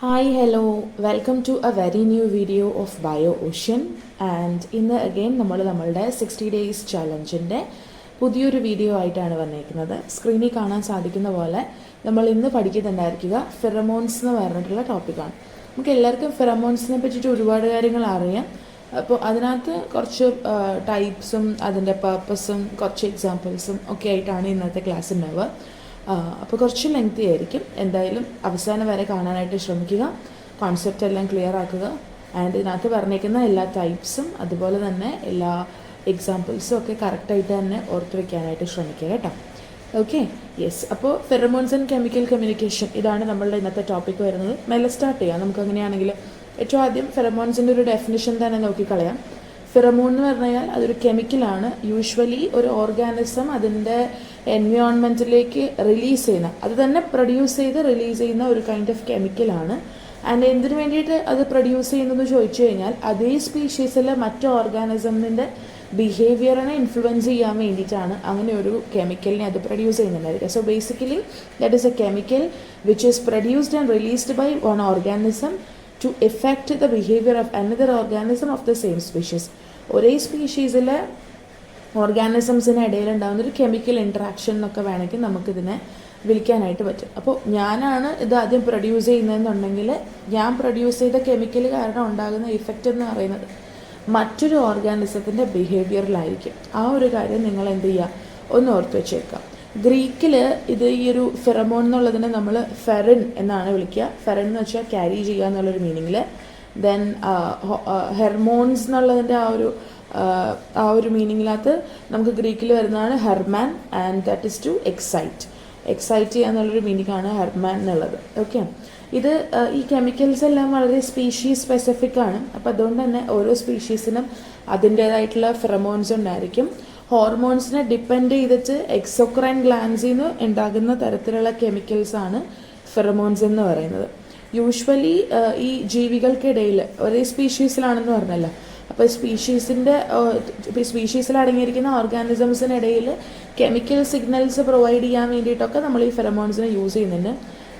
Hi, hello, welcome to a very new video of BioOcean and ഇന്ന് again നമ്മളുടെ 60 days ചാലഞ്ചിൻ്റെ പുതിയൊരു video ആയിട്ടാണ് വന്നിരിക്കുന്നത്. സ്ക്രീനിൽ കാണാൻ സാധിക്കുന്ന പോലെ നമ്മൾ ഇന്ന് പഠിക്കുന്നുണ്ടായിരിക്കുക ഫെറമോൺസ് എന്ന് പറഞ്ഞിട്ടുള്ള ടോപ്പിക്കാണ്. നമുക്ക് എല്ലാവർക്കും ഫെറമോൺസിനെ പറ്റിയിട്ട് ഒരുപാട് കാര്യങ്ങൾ അറിയാം. അപ്പോൾ അതിനകത്ത് കുറച്ച് ടൈപ്സും അതിൻ്റെ പർപ്പസും കുറച്ച് എക്സാമ്പിൾസും ഒക്കെ ആയിട്ടാണ് ഇന്നത്തെ ക്ലാസ് ഉണ്ടാവുക. അപ്പോൾ കുറച്ച് ലെങ്തി ആയിരിക്കും. എന്തായാലും അവസാനം വരെ കാണാനായിട്ട് ശ്രമിക്കുക, കോൺസെപ്റ്റ് എല്ലാം ക്ലിയർ ആക്കുക. ആൻഡ് ഇതിനകത്ത് പറഞ്ഞേക്കുന്ന എല്ലാ ടൈപ്സും അതുപോലെ തന്നെ എല്ലാ എക്സാമ്പിൾസും ഒക്കെ കറക്റ്റായിട്ട് തന്നെ ഓർത്ത് വയ്ക്കാനായിട്ട് ശ്രമിക്കുക കേട്ടോ. Okay, yes. അപ്പോൾ ഫെറമോൺസ് ആൻഡ് കെമിക്കൽ കമ്മ്യൂണിക്കേഷൻ ഇതാണ് നമ്മളുടെ ഇന്നത്തെ ടോപ്പിക്ക് വരുന്നത്. മെല്ലെ സ്റ്റാർട്ട് ചെയ്യാം. നമുക്ക് അങ്ങനെയാണെങ്കിൽ ഏറ്റവും ആദ്യം ഫെറമോൺസിൻ്റെ ഒരു ഡെഫിനിഷൻ തന്നെ നോക്കിക്കളയാം. ഫെറമോൺ എന്ന് പറഞ്ഞു കഴിഞ്ഞാൽ അതൊരു കെമിക്കലാണ്. യൂഷ്വലി ഒരു ഓർഗാനിസം അതിൻ്റെ എൻവയോൺമെൻറ്റിലേക്ക് റിലീസ് ചെയ്യുന്ന, അത് തന്നെ പ്രൊഡ്യൂസ് ചെയ്ത് റിലീസ് ചെയ്യുന്ന ഒരു കൈൻഡ് ഓഫ് കെമിക്കലാണ്. ആൻഡ് എന്തിനു വേണ്ടിയിട്ട് അത് പ്രൊഡ്യൂസ് ചെയ്യുന്നതെന്ന് ചോദിച്ചു കഴിഞ്ഞാൽ അതേ സ്പീഷീസിലെ മറ്റു ഓർഗാനിസമിൻ്റെ ബിഹേവിയറിനെ ഇൻഫ്ലുവൻസ് ചെയ്യാൻ വേണ്ടിയിട്ടാണ് അങ്ങനെ ഒരു കെമിക്കലിനെ അത് പ്രൊഡ്യൂസ് ചെയ്യുന്നുണ്ടായിരിക്കുക. So basically that is a chemical which is produced and released by one organism to affect the behavior of another organism of the same species. ഒരേ സ്പീഷീസിലെ ഓർഗാനിസംസിന് ഇടയിലുണ്ടാകുന്നൊരു കെമിക്കൽ ഇൻട്രാക്ഷൻ എന്നൊക്കെ വേണമെങ്കിൽ നമുക്കിതിനെ വിളിക്കാനായിട്ട് പറ്റും. അപ്പോൾ ഞാനാണ് ഇത് ആദ്യം പ്രൊഡ്യൂസ് ചെയ്യുന്നതെന്നുണ്ടെങ്കിൽ ഞാൻ പ്രൊഡ്യൂസ് ചെയ്ത കെമിക്കൽ കാരണം ഉണ്ടാകുന്ന ഇഫക്റ്റ് എന്ന് പറയുന്നത് മറ്റൊരു ഓർഗാനിസത്തിൻ്റെ ബിഹേവിയറിലായിരിക്കും. ആ ഒരു കാര്യം നിങ്ങൾ എന്ത് ചെയ്യുക, ഒന്ന് ഓർത്ത് വെച്ചേക്കാം. ഗ്രീക്കിൽ ഇത് ഈ ഒരു ഫെറമോൺ എന്നുള്ളതിനെ നമ്മൾ ഫെറിൻ എന്നാണ് വിളിക്കുക. ഫെറിൻ എന്ന് വെച്ചാൽ ക്യാരി ചെയ്യുക എന്നുള്ളൊരു മീനിങ്ങിൽ. ദെൻ ഹെർമോൺസ് എന്നുള്ളതിൻ്റെ ആ ഒരു മീനിങ്ങിനകത്ത് നമുക്ക് ഗ്രീക്കിൽ വരുന്നതാണ് ഹെർമാൻ, and that is to excite ചെയ്യുക എന്നുള്ളൊരു മീനിങ്ങാണ് ഹെർമാൻ എന്നുള്ളത്. ഓക്കെ, ഇത് ഈ കെമിക്കൽസ് എല്ലാം വളരെ സ്പീഷീസ് സ്പെസിഫിക് ആണ്. അപ്പോൾ അതുകൊണ്ട് തന്നെ ഓരോ സ്പീഷീസിനും അതിൻ്റേതായിട്ടുള്ള ഫെറമോൺസ് ഉണ്ടായിരിക്കും. ഹോർമോൺസിനെ ഡിപ്പെൻഡ് ചെയ്തിട്ട് എക്സോക്രൈൻ ഗ്ലാൻസിൽ നിന്ന് ഉണ്ടാകുന്ന തരത്തിലുള്ള കെമിക്കൽസാണ് ഫെറമോൺസ് എന്ന് പറയുന്നത്. യൂഷ്വലി ഈ ജീവികൾക്കിടയിൽ ഒരേ സ്പീഷീസിലാണെന്ന് പറഞ്ഞല്ലോ, അപ്പോൾ സ്പീഷീസിൽ അടങ്ങിയിരിക്കുന്ന ഓർഗാനിസംസിനിടയിൽ കെമിക്കൽ സിഗ്നൽസ് പ്രൊവൈഡ് ചെയ്യാൻ വേണ്ടിയിട്ടൊക്കെ നമ്മൾ ഈ ഫെറമോൺസിനെ യൂസ് ചെയ്യുന്നുണ്ട്.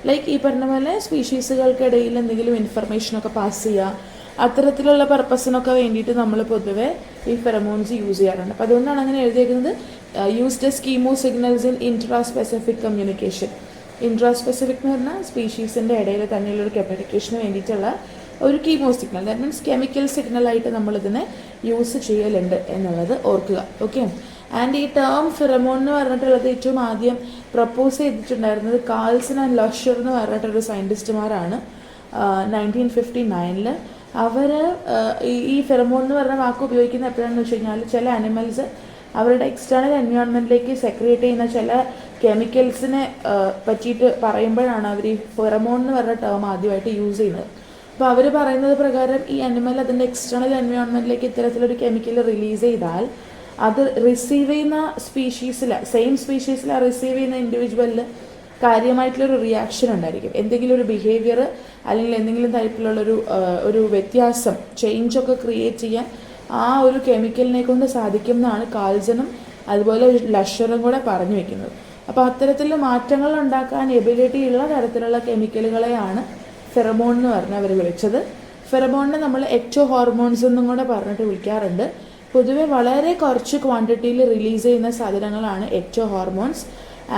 ലൈക്ക് ഈ പറഞ്ഞ പോലെ സ്പീഷീസുകൾക്കിടയിൽ എന്തെങ്കിലും ഇൻഫർമേഷനൊക്കെ പാസ് ചെയ്യുക, അത്തരത്തിലുള്ള പർപ്പസിനൊക്കെ വേണ്ടിയിട്ട് നമ്മൾ പൊതുവെ ഈ ഫെറമോൺസ് യൂസ് ചെയ്യാറുണ്ട്. അപ്പോൾ അതുകൊണ്ടാണ് അങ്ങനെ എഴുതിയേക്കുന്നത് used as chemo signals in intraspecific communication. Intraspecific എന്ന് പറഞ്ഞാൽ സ്പീഷീസിൻ്റെ ഇടയിൽ തന്നെയുള്ളൊരു കമ്മ്യൂണിക്കേഷന് വേണ്ടിയിട്ടുള്ള ഒരു chemo signal, that means chemical സിഗ്നലായിട്ട് നമ്മളിതിനെ യൂസ് ചെയ്യലുണ്ട് എന്നുള്ളത് ഓർക്കുക. ഓക്കെ, ആൻഡ് ഈ ടേം ഫെറമോൺ എന്ന് പറഞ്ഞിട്ടുള്ളത് ഏറ്റവും ആദ്യം പ്രപ്പോസ് ചെയ്തിട്ടുണ്ടായിരുന്നത് കാൾസൺ ആൻഡ് ലഷർ എന്ന് പറഞ്ഞിട്ടൊരു സയൻറ്റിസ്റ്റുമാരാണ് 1959. അവർ ഈ ഫെറമോൺ എന്ന് പറഞ്ഞ വാക്ക് ഉപയോഗിക്കുന്നത് എപ്പോഴാണെന്ന് വെച്ച് കഴിഞ്ഞാൽ ചില അനിമൽസ് അവരുടെ എക്സ്റ്റേണൽ എൻവയോൺമെൻറ്റിലേക്ക് സെക്രിയേറ്റ് ചെയ്യുന്ന ചില കെമിക്കൽസിനെ പറ്റിയിട്ട് പറയുമ്പോഴാണ് അവർ ഈ ഫെറമോൺ എന്ന് പറഞ്ഞ ടേം ആദ്യമായിട്ട് യൂസ് ചെയ്യുന്നത്. അപ്പോൾ അവർ പറയുന്നത് പ്രകാരം ഈ അനിമൽ അതിൻ്റെ എക്സ്റ്റേണൽ എൻവയോൺമെൻറ്റിലേക്ക് ഇത്തരത്തിലൊരു കെമിക്കൽ റിലീസ് ചെയ്താൽ അത് റിസീവ് ചെയ്യുന്ന സെയിം സ്പീഷീസിൽ റിസീവ് ചെയ്യുന്ന ഇൻഡിവിജ്വലിൽ കാര്യമായിട്ടുള്ളൊരു റിയാക്ഷൻ ഉണ്ടായിരിക്കും. എന്തെങ്കിലും ഒരു ബിഹേവിയർ അല്ലെങ്കിൽ എന്തെങ്കിലും ടൈപ്പിലുള്ളൊരു വ്യത്യാസം, ചേഞ്ചൊക്കെ ക്രിയേറ്റ് ചെയ്യാൻ ആ ഒരു കെമിക്കലിനെ കൊണ്ട് സാധിക്കും എന്നാണ് കാൾസണും അതുപോലെ ലഷറും കൂടെ പറഞ്ഞു വെക്കുന്നത്. അപ്പോൾ അത്തരത്തിലുള്ള മാറ്റങ്ങൾ ഉണ്ടാക്കാൻ എബിലിറ്റി ഉള്ള തരത്തിലുള്ള കെമിക്കലുകളെയാണ് ഫെറമോൺ എന്ന് പറഞ്ഞ് അവർ വിളിച്ചത്. ഫെറമോണിനെ നമ്മൾ എക്ടോ ഹോർമോൺസ് എന്നും കൂടെ പറഞ്ഞിട്ട് വിളിക്കാറുണ്ട്. പൊതുവെ വളരെ കുറച്ച് ക്വാണ്ടിറ്റിയിൽ റിലീസ് ചെയ്യുന്ന സാധനങ്ങളാണ് എക്ടോ ഹോർമോൺസ്.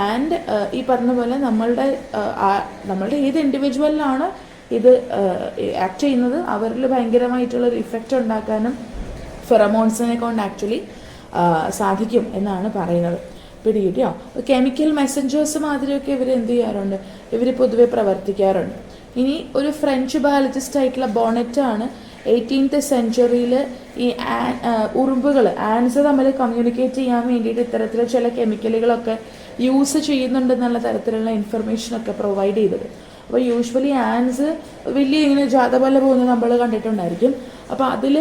ആൻഡ് ഈ പറഞ്ഞ പോലെ നമ്മളുടെ ഏത് ഇൻഡിവിജ്വലിലാണ് ഇത് ആക്ട് ചെയ്യുന്നത് അവരിൽ ഭയങ്കരമായിട്ടുള്ളൊരു ഇഫക്റ്റ് ഉണ്ടാക്കാനും ഫെറമോൺസിനെ കൊണ്ട് ആക്ച്വലി സാധിക്കും എന്നാണ് പറയുന്നത്. പിടികിട്ടിയോ? കെമിക്കൽ മെസ്സഞ്ചേഴ്സ് മാതിരിയൊക്കെ ഇവർ എന്ത് ചെയ്യാറുണ്ട്, ഇവർ പൊതുവെ പ്രവർത്തിക്കാറുണ്ട്. ഇനി ഒരു ഫ്രഞ്ച് ബയോളജിസ്റ്റ് ആയിട്ടുള്ള ബോണറ്റാണ് 18th സെഞ്ച്വറിയിൽ ഈ ഉറുമ്പുകൾ ആൻസ് തമ്മിൽ കമ്മ്യൂണിക്കേറ്റ് ചെയ്യാൻ വേണ്ടിയിട്ട് ഇത്തരത്തിലുള്ള ചില കെമിക്കലുകളൊക്കെ യൂസ് ചെയ്യുന്നുണ്ടെന്നുള്ള തരത്തിലുള്ള ഇൻഫർമേഷനൊക്കെ പ്രൊവൈഡ് ചെയ്തത്. അപ്പോൾ യൂഷ്വലി ആൻസ് വലിയ ഇങ്ങനെ ജാഥ പോലെ പോകുന്നത് നമ്മൾ കണ്ടിട്ടുണ്ടായിരിക്കും. അപ്പോൾ അതിൽ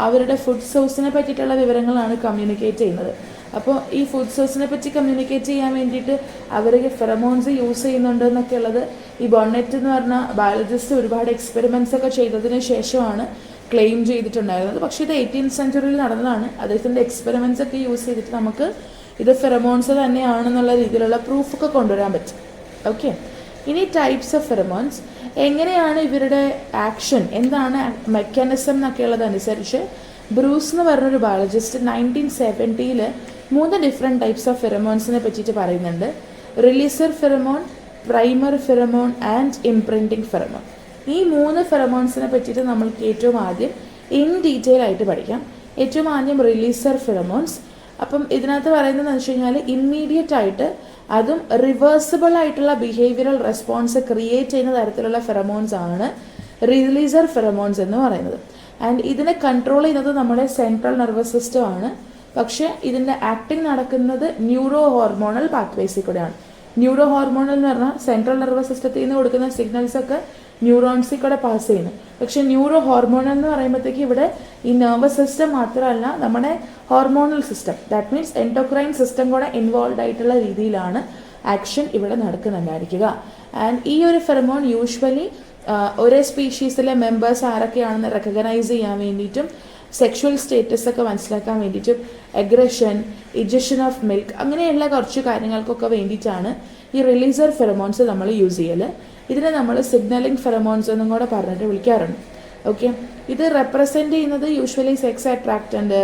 അവരുടെ ഫുഡ് സോഴ്സിനെ പറ്റിയിട്ടുള്ള വിവരങ്ങളാണ് കമ്മ്യൂണിക്കേറ്റ് ചെയ്യുന്നത്. അപ്പോൾ ഈ ഫുഡ് സോഴ്സിനെ പറ്റി കമ്മ്യൂണിക്കേറ്റ് ചെയ്യാൻ വേണ്ടിയിട്ട് അവർ ഫെറമോൺസ് യൂസ് ചെയ്യുന്നുണ്ട് എന്നൊക്കെ ഉള്ളത് ഈ ബോണറ്റ് എന്ന് പറഞ്ഞ ബയോളജിസ്റ്റ് ഒരുപാട് എക്സ്പെരിമെൻറ്റ്സ് ഒക്കെ ചെയ്തതിന് ശേഷമാണ് ക്ലെയിം ചെയ്തിട്ടുണ്ടായിരുന്നത്. പക്ഷേ ഇത് 18th സെഞ്ച്വറിയിൽ നടന്നതാണ്. അദ്ദേഹത്തിൻ്റെ എക്സ്പെരിമെൻറ്റ്സ് ഒക്കെ യൂസ് ചെയ്തിട്ട് നമുക്ക് ഇത് ഫെറമോൺസ് തന്നെയാണെന്നുള്ള രീതിയിലുള്ള പ്രൂഫൊക്കെ കൊണ്ടുവരാൻ പറ്റും. ഓക്കെ, ഇനി ടൈപ്സ് ഓഫ് ഫെറമോൺസ്. എങ്ങനെയാണ് ഇവരുടെ ആക്ഷൻ, എന്താണ് മെക്കാനിസം എന്നൊക്കെ ഉള്ളതനുസരിച്ച് ബ്രൂസ് എന്ന് പറഞ്ഞൊരു ബയോളജിസ്റ്റ് 1970 3 ഡിഫറെൻറ്റ് ടൈപ്സ് ഓഫ് ഫെറമോൺസിനെ പറ്റിയിട്ട് പറയുന്നുണ്ട്. Releaser pheromone, primer pheromone and imprinting pheromone. ഈ 3 ഫെറമോൺസിനെ പറ്റിയിട്ട് നമ്മൾക്ക് ഏറ്റവും ആദ്യം ഇൻ ഡീറ്റെയിൽ ആയിട്ട് പഠിക്കാം. ഏറ്റവും ആദ്യം റിലീസർ ഫെറമോൺസ്. അപ്പം ഇതിനകത്ത് പറയുന്നതെന്ന് വെച്ച് കഴിഞ്ഞാൽ ഇമ്മീഡിയറ്റ് ആയിട്ട് അതും റിവേഴ്സിബിൾ ആയിട്ടുള്ള ബിഹേവിയറൽ റെസ്പോൺസ് ക്രിയേറ്റ് ചെയ്യുന്ന തരത്തിലുള്ള ഫെറമോൺസ് ആണ് റിലീസർ ഫെറമോൺസ് എന്ന് പറയുന്നത്. ആൻഡ് ഇതിനെ കൺട്രോൾ ചെയ്യുന്നത് നമ്മുടെ സെൻട്രൽ നെർവസ് സിസ്റ്റം ആണ്. പക്ഷേ ഇതിൻ്റെ ആക്ടിങ് നടക്കുന്നത് ന്യൂറോ ഹോർമോണൽ പാത്വേസിൽ കൂടെയാണ്. ന്യൂറോ ഹോർമോണൽ എന്ന് പറഞ്ഞാൽ സെൻട്രൽ നെർവസ് സിസ്റ്റത്തിൽ നിന്ന് കൊടുക്കുന്ന സിഗ്നൽസ് ഒക്കെ ന്യൂറോൺസിൽ കൂടെ പാസ് ചെയ്യുന്നു. പക്ഷെ ന്യൂറോ ഹോർമോണൽ എന്ന് പറയുമ്പോഴത്തേക്ക് ഇവിടെ ഈ നെർവസ് സിസ്റ്റം മാത്രമല്ല, നമ്മുടെ hormonal system, that means endocrine system കൂടെ ഇൻവോൾവ് ആയിട്ടുള്ള രീതിയിലാണ് ആക്ഷൻ ഇവിടെ നടക്കുന്നുണ്ടായിരിക്കുക. ആൻഡ് ഈ ഒരു ഫെറമോൺ യൂഷ്വലി ഒരേ സ്പീഷീസിലെ മെമ്പേഴ്സ് ആരൊക്കെയാണെന്ന് റെക്കഗ്നൈസ് ചെയ്യാൻ വേണ്ടിയിട്ടും സെക്ഷുവൽ സ്റ്റേറ്റസ് ഒക്കെ മനസ്സിലാക്കാൻ വേണ്ടിയിട്ടും എഗ്രഷൻ, ഇജക്ഷൻ ഓഫ് മിൽക്ക്, അങ്ങനെയുള്ള കുറച്ച് കാര്യങ്ങൾക്കൊക്കെ വേണ്ടിയിട്ടാണ് ഈ റിലീസർ ഫെറമോൺസ് നമ്മൾ യൂസ് ചെയ്യൽ. ഇതിനെ നമ്മൾ സിഗ്നലിംഗ് ഫെറമോൺസ് എന്നും കൂടെ പറഞ്ഞിട്ട് വിളിക്കാറുണ്ട്. ഓക്കെ, ഇത് റെപ്രസെൻറ്റ് ചെയ്യുന്നത് യൂഷ്വലി സെക്സ് അട്രാക്റ്റൻ്റ്,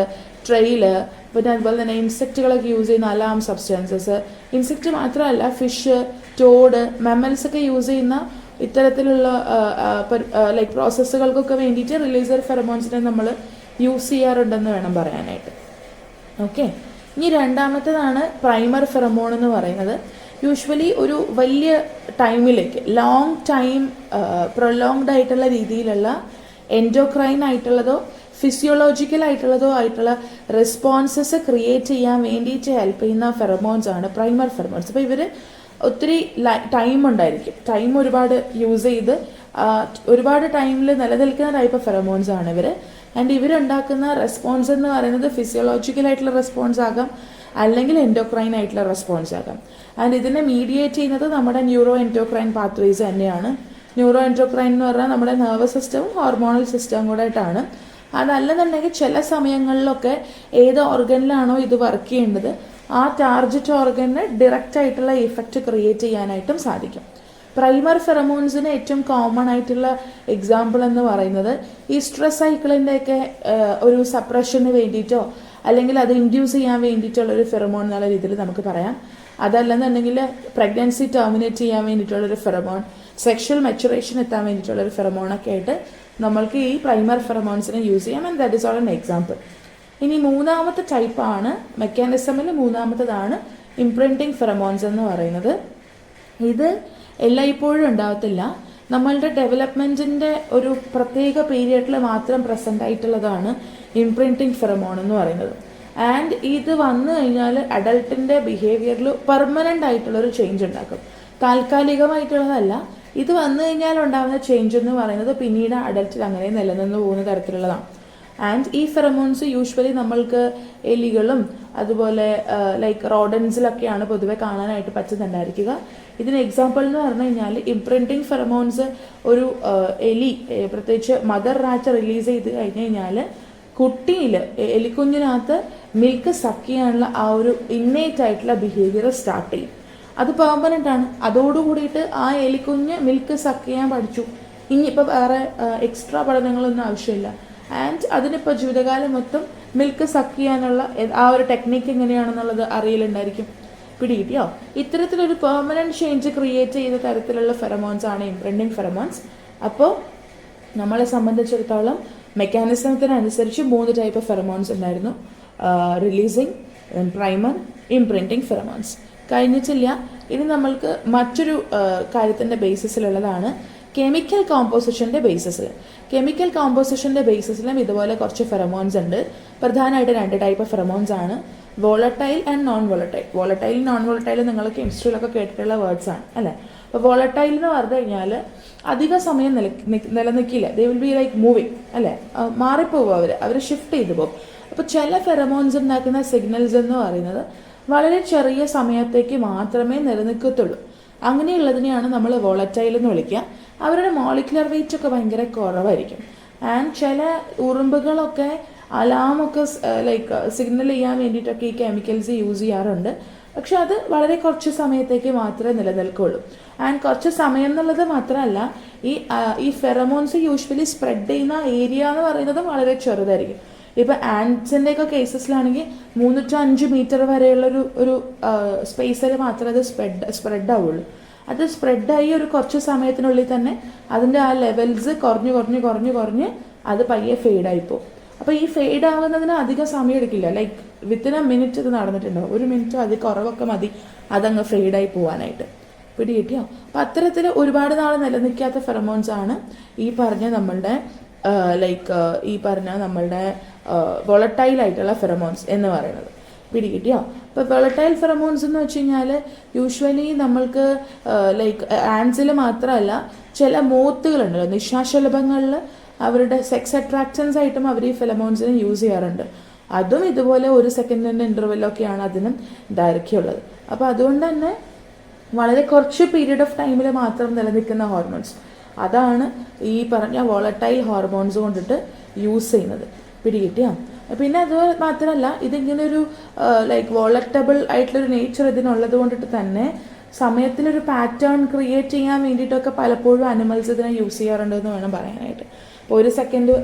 ട്രെയില്, പിന്നെ അതുപോലെ തന്നെ ഇൻസെക്റ്റുകളൊക്കെ യൂസ് ചെയ്യുന്ന അലാം സബ്സ്റ്റൻസസ്. ഇൻസെക്റ്റ് മാത്രമല്ല, ഫിഷ്, ടോഡ്, മെമ്മൽസ് ഒക്കെ യൂസ് ചെയ്യുന്ന ഇത്തരത്തിലുള്ള ലൈക്ക് പ്രോസസ്സുകൾക്കൊക്കെ വേണ്ടിയിട്ട് റിലീസർ ഫെറമോൺസിനെ നമ്മൾ യൂസ് ചെയ്യാറുണ്ടെന്ന് വേണം പറയാനായിട്ട്. ഓക്കെ, ഇനി രണ്ടാമത്തേതാണ് പ്രൈമർ ഫെറമോൺ എന്ന് പറയുന്നത്. യൂഷ്വലി ഒരു വലിയ ടൈമിലേക്ക്, ലോങ് ടൈം പ്രൊലോങ്ഡ് ആയിട്ടുള്ള രീതിയിലുള്ള എൻഡോക്രൈൻ ആയിട്ടുള്ളതോ ഫിസിയോളജിക്കൽ ആയിട്ടുള്ള റെസ്പോൺസസ് ക്രിയേറ്റ് ചെയ്യാൻ വേണ്ടിയിട്ട് ഹെൽപ്പ് ചെയ്യുന്ന ഫെറമോൺസ് ആണ് പ്രൈമർ ഫെറമോൺസ്. അപ്പോൾ ഇവർ ഒത്തിരി ടൈം ഉണ്ടായിരിക്കും, ടൈം ഒരുപാട് യൂസ് ചെയ്ത് ഒരുപാട് ടൈമിൽ നിലനിൽക്കുന്ന ടൈപ്പ് ഓഫ് ഫെറമോൺസ് ആണ് ഇവർ. ആൻഡ് ഇവരുണ്ടാക്കുന്ന റെസ്പോൺസ് എന്ന് പറയുന്നത് ഫിസിയോളജിക്കൽ ആയിട്ടുള്ള റെസ്പോൺസ് ആകാം, അല്ലെങ്കിൽ എൻഡോക്രൈൻ ആയിട്ടുള്ള റെസ്പോൺസ് ആകാം. ആൻഡ് ഇതിനെ മീഡിയേറ്റ് ചെയ്യുന്നത് നമ്മുടെ ന്യൂറോ എൻഡോക്രൈൻ പാത്വേസ് തന്നെയാണ്. ന്യൂറോ എൻഡോക്രൈൻ എന്ന് പറഞ്ഞാൽ നമ്മുടെ നെർവസ് സിസ്റ്റവും ഹോർമോണൽ സിസ്റ്റവും കൂടെ ആയിട്ടാണ്. അതല്ലെന്നുണ്ടെങ്കിൽ ചില സമയങ്ങളിലൊക്കെ ഏത് ഓർഗനിലാണോ ഇത് വർക്ക് ചെയ്യേണ്ടത് ആ ടാർജറ്റ് ഓർഗന് ഡയറക്റ്റ് ആയിട്ടുള്ള ഇഫക്റ്റ് ക്രിയേറ്റ് ചെയ്യാനായിട്ടും സാധിക്കും. പ്രൈമർ ഫെറമോൺസിന് ഏറ്റവും കോമൺ ആയിട്ടുള്ള എക്സാമ്പിൾ എന്ന് പറയുന്നത് ഈ സ്ട്രെസ് സൈക്കിളിൻ്റെയൊക്കെ ഒരു സപ്രഷന് വേണ്ടിയിട്ടോ അല്ലെങ്കിൽ അത് ഇൻഡ്യൂസ് ചെയ്യാൻ വേണ്ടിയിട്ടുള്ളൊരു ഫെറമോൺ എന്നുള്ള രീതിയിൽ നമുക്ക് പറയാം. അതല്ലെന്നുണ്ടെങ്കിൽ പ്രഗ്നൻസി ടെർമിനേറ്റ് ചെയ്യാൻ വേണ്ടിയിട്ടുള്ളൊരു ഫെറമോൺ, സെക്ഷൽ മെച്ചുറേഷൻ എത്താൻ വേണ്ടിയിട്ടുള്ളൊരു ഫെറമോണൊക്കെ ആയിട്ട് നമ്മൾക്ക് ഈ പ്രൈമർ ഫെറമോൺസിനെ യൂസ് ചെയ്യാം. And that is all an example. ഇനി മൂന്നാമത്തെ ടൈപ്പാണ്, മെക്കാനിസമിൽ മൂന്നാമത്തതാണ് ഇംപ്രിൻറ്റിംഗ് ഫെറമോൺസ് എന്ന് പറയുന്നത്. ഇത് എല്ലായ്പ്പോഴും ഉണ്ടാവത്തില്ല, നമ്മളുടെ ഡെവലപ്മെൻറ്റിൻ്റെ ഒരു പ്രത്യേക പീരിയഡിൽ മാത്രം പ്രസൻ്റ് ആയിട്ടുള്ളതാണ് ഇംപ്രിൻറ്റിംഗ് ഫെറമോൺ എന്ന് പറയുന്നത്. ആൻഡ് ഇത് വന്നു കഴിഞ്ഞാൽ അഡൾട്ടിൻ്റെ ബിഹേവിയറിൽ പെർമനൻ്റ് ആയിട്ടുള്ളൊരു ചേഞ്ച് ഉണ്ടാക്കും, താൽക്കാലികമായിട്ടുള്ളതല്ല. ഇത് വന്നു കഴിഞ്ഞാൽ ഉണ്ടാകുന്ന ചേഞ്ച് എന്ന് പറയുന്നത് പിന്നീട് അഡൾട്ടിൽ അങ്ങനെ നിലനിന്ന് പോകുന്ന തരത്തിലുള്ളതാണ്. ആൻഡ് ഈ ഫെറമോൺസ് യൂഷ്വലി നമ്മൾക്ക് എലികളും അതുപോലെ ലൈക്ക് റോഡൻസിലൊക്കെയാണ് പൊതുവെ കാണാനായിട്ട് പറ്റുന്നുണ്ടായിരിക്കുക. ഇതിന് എക്സാമ്പിൾ എന്ന് പറഞ്ഞു കഴിഞ്ഞാൽ ഇംപ്രിൻറ്റിംഗ് ഫെറമോൺസ് ഒരു എലി, പ്രത്യേകിച്ച് മദർ റാറ്റ് റിലീസ് ചെയ്ത് കഴിഞ്ഞ് കഴിഞ്ഞാൽ കുട്ടിയിൽ എലിക്കുഞ്ഞിനകത്ത് മിൽക്ക് സക്ക് ചെയ്യാനുള്ള ആ ഒരു ഇന്നേറ്റ് ആയിട്ടുള്ള ബിഹേവിയർ സ്റ്റാർട്ട് ചെയ്യും. അത് പെർമനൻ്റ് ആണ്. അതോടുകൂടിയിട്ട് ആ എലിക്കുഞ്ഞ് മിൽക്ക് സക്ക് ചെയ്യാൻ പഠിച്ചു. ഇനിയിപ്പോൾ വേറെ എക്സ്ട്രാ പഠനങ്ങളൊന്നും ആവശ്യമില്ല. ആൻഡ് അതിനിപ്പോൾ ജീവിതകാലം മൊത്തം മിൽക്ക് സക്ക് ചെയ്യാനുള്ള ആ ഒരു ടെക്നിക്ക് എങ്ങനെയാണെന്നുള്ളത് അറിയലുണ്ടായിരിക്കും. പിടികിട്ടിയോ? ഇത്തരത്തിലൊരു പെർമനൻറ്റ് ചേഞ്ച് ക്രിയേറ്റ് ചെയ്ത തരത്തിലുള്ള ഫെറമോൺസ് ആണ് ഇംപ്രിൻറ്റിംഗ് ഫെറമോൺസ്. അപ്പോൾ നമ്മളെ സംബന്ധിച്ചിടത്തോളം മെക്കാനിസത്തിനനുസരിച്ച് 3 ടൈപ്പ് ഓഫ് ഫെറമോൺസ് ഉണ്ടായിരുന്നു: റിലീസിങ്, പ്രൈമർ, ഇംപ്രിൻറ്റിംഗ് ഫെറമോൺസ്. കഴിഞ്ഞിട്ടില്ല. ഇനി നമ്മൾക്ക് മറ്റൊരു കാര്യത്തിൻ്റെ ബേസിസിലുള്ളതാണ് കെമിക്കൽ കോമ്പോസിഷൻ്റെ ബേസിസിൽ. കെമിക്കൽ കോമ്പോസിഷൻ്റെ ബേസിസിലും ഇതുപോലെ കുറച്ച് ഫെറമോൺസ് ഉണ്ട്. പ്രധാനമായിട്ട് 2 ടൈപ്പ് ഓഫ് ഫെറമോൺസ് ആണ്: volatile and non volatile. Volatile, non volatile നിങ്ങൾ കെമിസ്ട്രിയിലൊക്കെ കേട്ടിട്ടുള്ള വേർഡ്സ് ആണ് അല്ലേ. അപ്പോൾ വോളട്ടൈൽ എന്ന് പറഞ്ഞു കഴിഞ്ഞാൽ അധിക സമയം നിലനിൽക്കില്ല. They will be like moving അല്ലേ, മാറിപ്പോകും, അവർ ഷിഫ്റ്റ് ചെയ്തു പോകും. അപ്പോൾ ചില ഫെറമോൺസ് ഉണ്ടാക്കുന്ന സിഗ്നൽസ് എന്ന് പറയുന്നത് വളരെ ചെറിയ സമയത്തേക്ക് മാത്രമേ നിലനിൽക്കത്തുള്ളൂ. അങ്ങനെയുള്ളതിനെയാണ് നമ്മൾ വോളറ്റൈൽ എന്ന് വിളിക്കുക. അവരുടെ മോളിക്കുലർ വെയിറ്റ് ഒക്കെ ഭയങ്കര കുറവായിരിക്കും. ആൻഡ് ചില ഉറുമ്പുകളൊക്കെ അലാമൊക്കെ ലൈക്ക് സിഗ്നൽ ചെയ്യാൻ വേണ്ടിയിട്ടൊക്കെ ഈ കെമിക്കൽസ് യൂസ് ചെയ്യാറുണ്ട്. പക്ഷെ അത് വളരെ കുറച്ച് സമയത്തേക്ക് മാത്രമേ നിലനിൽക്കുള്ളൂ. ആൻഡ് കുറച്ച് സമയം എന്നുള്ളത് മാത്രമല്ല, ഈ ഫെറമോൺസ് യൂഷ്വലി സ്പ്രെഡ് ചെയ്യുന്ന ഏരിയ എന്ന് പറയുന്നത് വളരെ ചെറുതായിരിക്കും. ഇപ്പോൾ ആൻഡ്സിൻ്റെയൊക്കെ കേസസിലാണെങ്കിൽ 3 to 5 മീറ്റർ വരെയുള്ളൊരു ഒരു സ്പേസിൽ മാത്രമേ അത് സ്പ്രെഡ് ആവുള്ളൂ. അത് സ്പ്രെഡായി ഒരു കുറച്ച് സമയത്തിനുള്ളിൽ തന്നെ അതിൻ്റെ ആ ലെവൽസ് കുറഞ്ഞ് അത് പയ്യെ ഫെയ്ഡായിപ്പോവും. അപ്പോൾ ഈ ഫെയ്ഡ് ആകുന്നതിന് അധികം സമയം എടുക്കില്ല. ലൈക്ക് വിത്തിൻ എ മിനിറ്റ് ഇത് നടന്നിട്ടുണ്ടാവും. 1 മിനിറ്റോ അതിൽ കുറവൊക്കെ മതി അതങ്ങ് ഫെയ്ഡായി പോകാനായിട്ട്. പിടികിട്ടിയോ? അപ്പം അത്തരത്തിൽ ഒരുപാട് നാൾ നിലനിൽക്കാത്ത ഫെറമോൺസ് ആണ് ഈ പറഞ്ഞ നമ്മളുടെ വോളറ്റൈൽ ആയിട്ടുള്ള ഫെറമോൺസ് എന്ന് പറയുന്നത്. പിടികിട്ടിയോ? ഇപ്പോൾ വോളറ്റൈൽ ഫെറമോൺസ് എന്ന് വെച്ച് കഴിഞ്ഞാൽ യൂഷ്വലി നമ്മൾക്ക് ആൻസിൽ മാത്രമല്ല, ചില മോത്തുകളുണ്ടല്ലോ, നിശാശലഭങ്ങളിൽ അവരുടെ സെക്സ് അട്രാക്റ്റൻസ് ആയിട്ടും അവർ ഈ ഫെറമോൺസിനെ യൂസ് ചെയ്യാറുണ്ട്. അതും ഇതുപോലെ 1 സെക്കൻഡിൻ്റെ ഇൻ്റർവെല്ലൊക്കെയാണ് അതിനും ദൈർഘ്യമുള്ളത്. അപ്പോൾ അതുകൊണ്ട് തന്നെ വളരെ കുറച്ച് പീരീഡ് ഓഫ് ടൈമിൽ മാത്രം നിലനിൽക്കുന്ന ഹോർമോൺസ്, അതാണ് ഈ പറഞ്ഞ വോളറ്റൈൽ ഹോർമോൺസ് കൊണ്ടിട്ട് യൂസ് ചെയ്യുന്നത്. പിടികിട്ടിയോ? പിന്നെ അത് മാത്രമല്ല, ഇതിങ്ങനെ ഒരു വോളറ്റബിൾ ആയിട്ടുള്ളൊരു നേച്ചർ ഇതിനുള്ളത് കൊണ്ടിട്ട് തന്നെ സമയത്തിലൊരു പാറ്റേൺ ക്രിയേറ്റ് ചെയ്യാൻ വേണ്ടിയിട്ടൊക്കെ പലപ്പോഴും അനിമൽസ് ഇതിനെ യൂസ് ചെയ്യാറുണ്ടെന്ന് വേണം പറയാനായിട്ട്. ഇപ്പോൾ ഒരു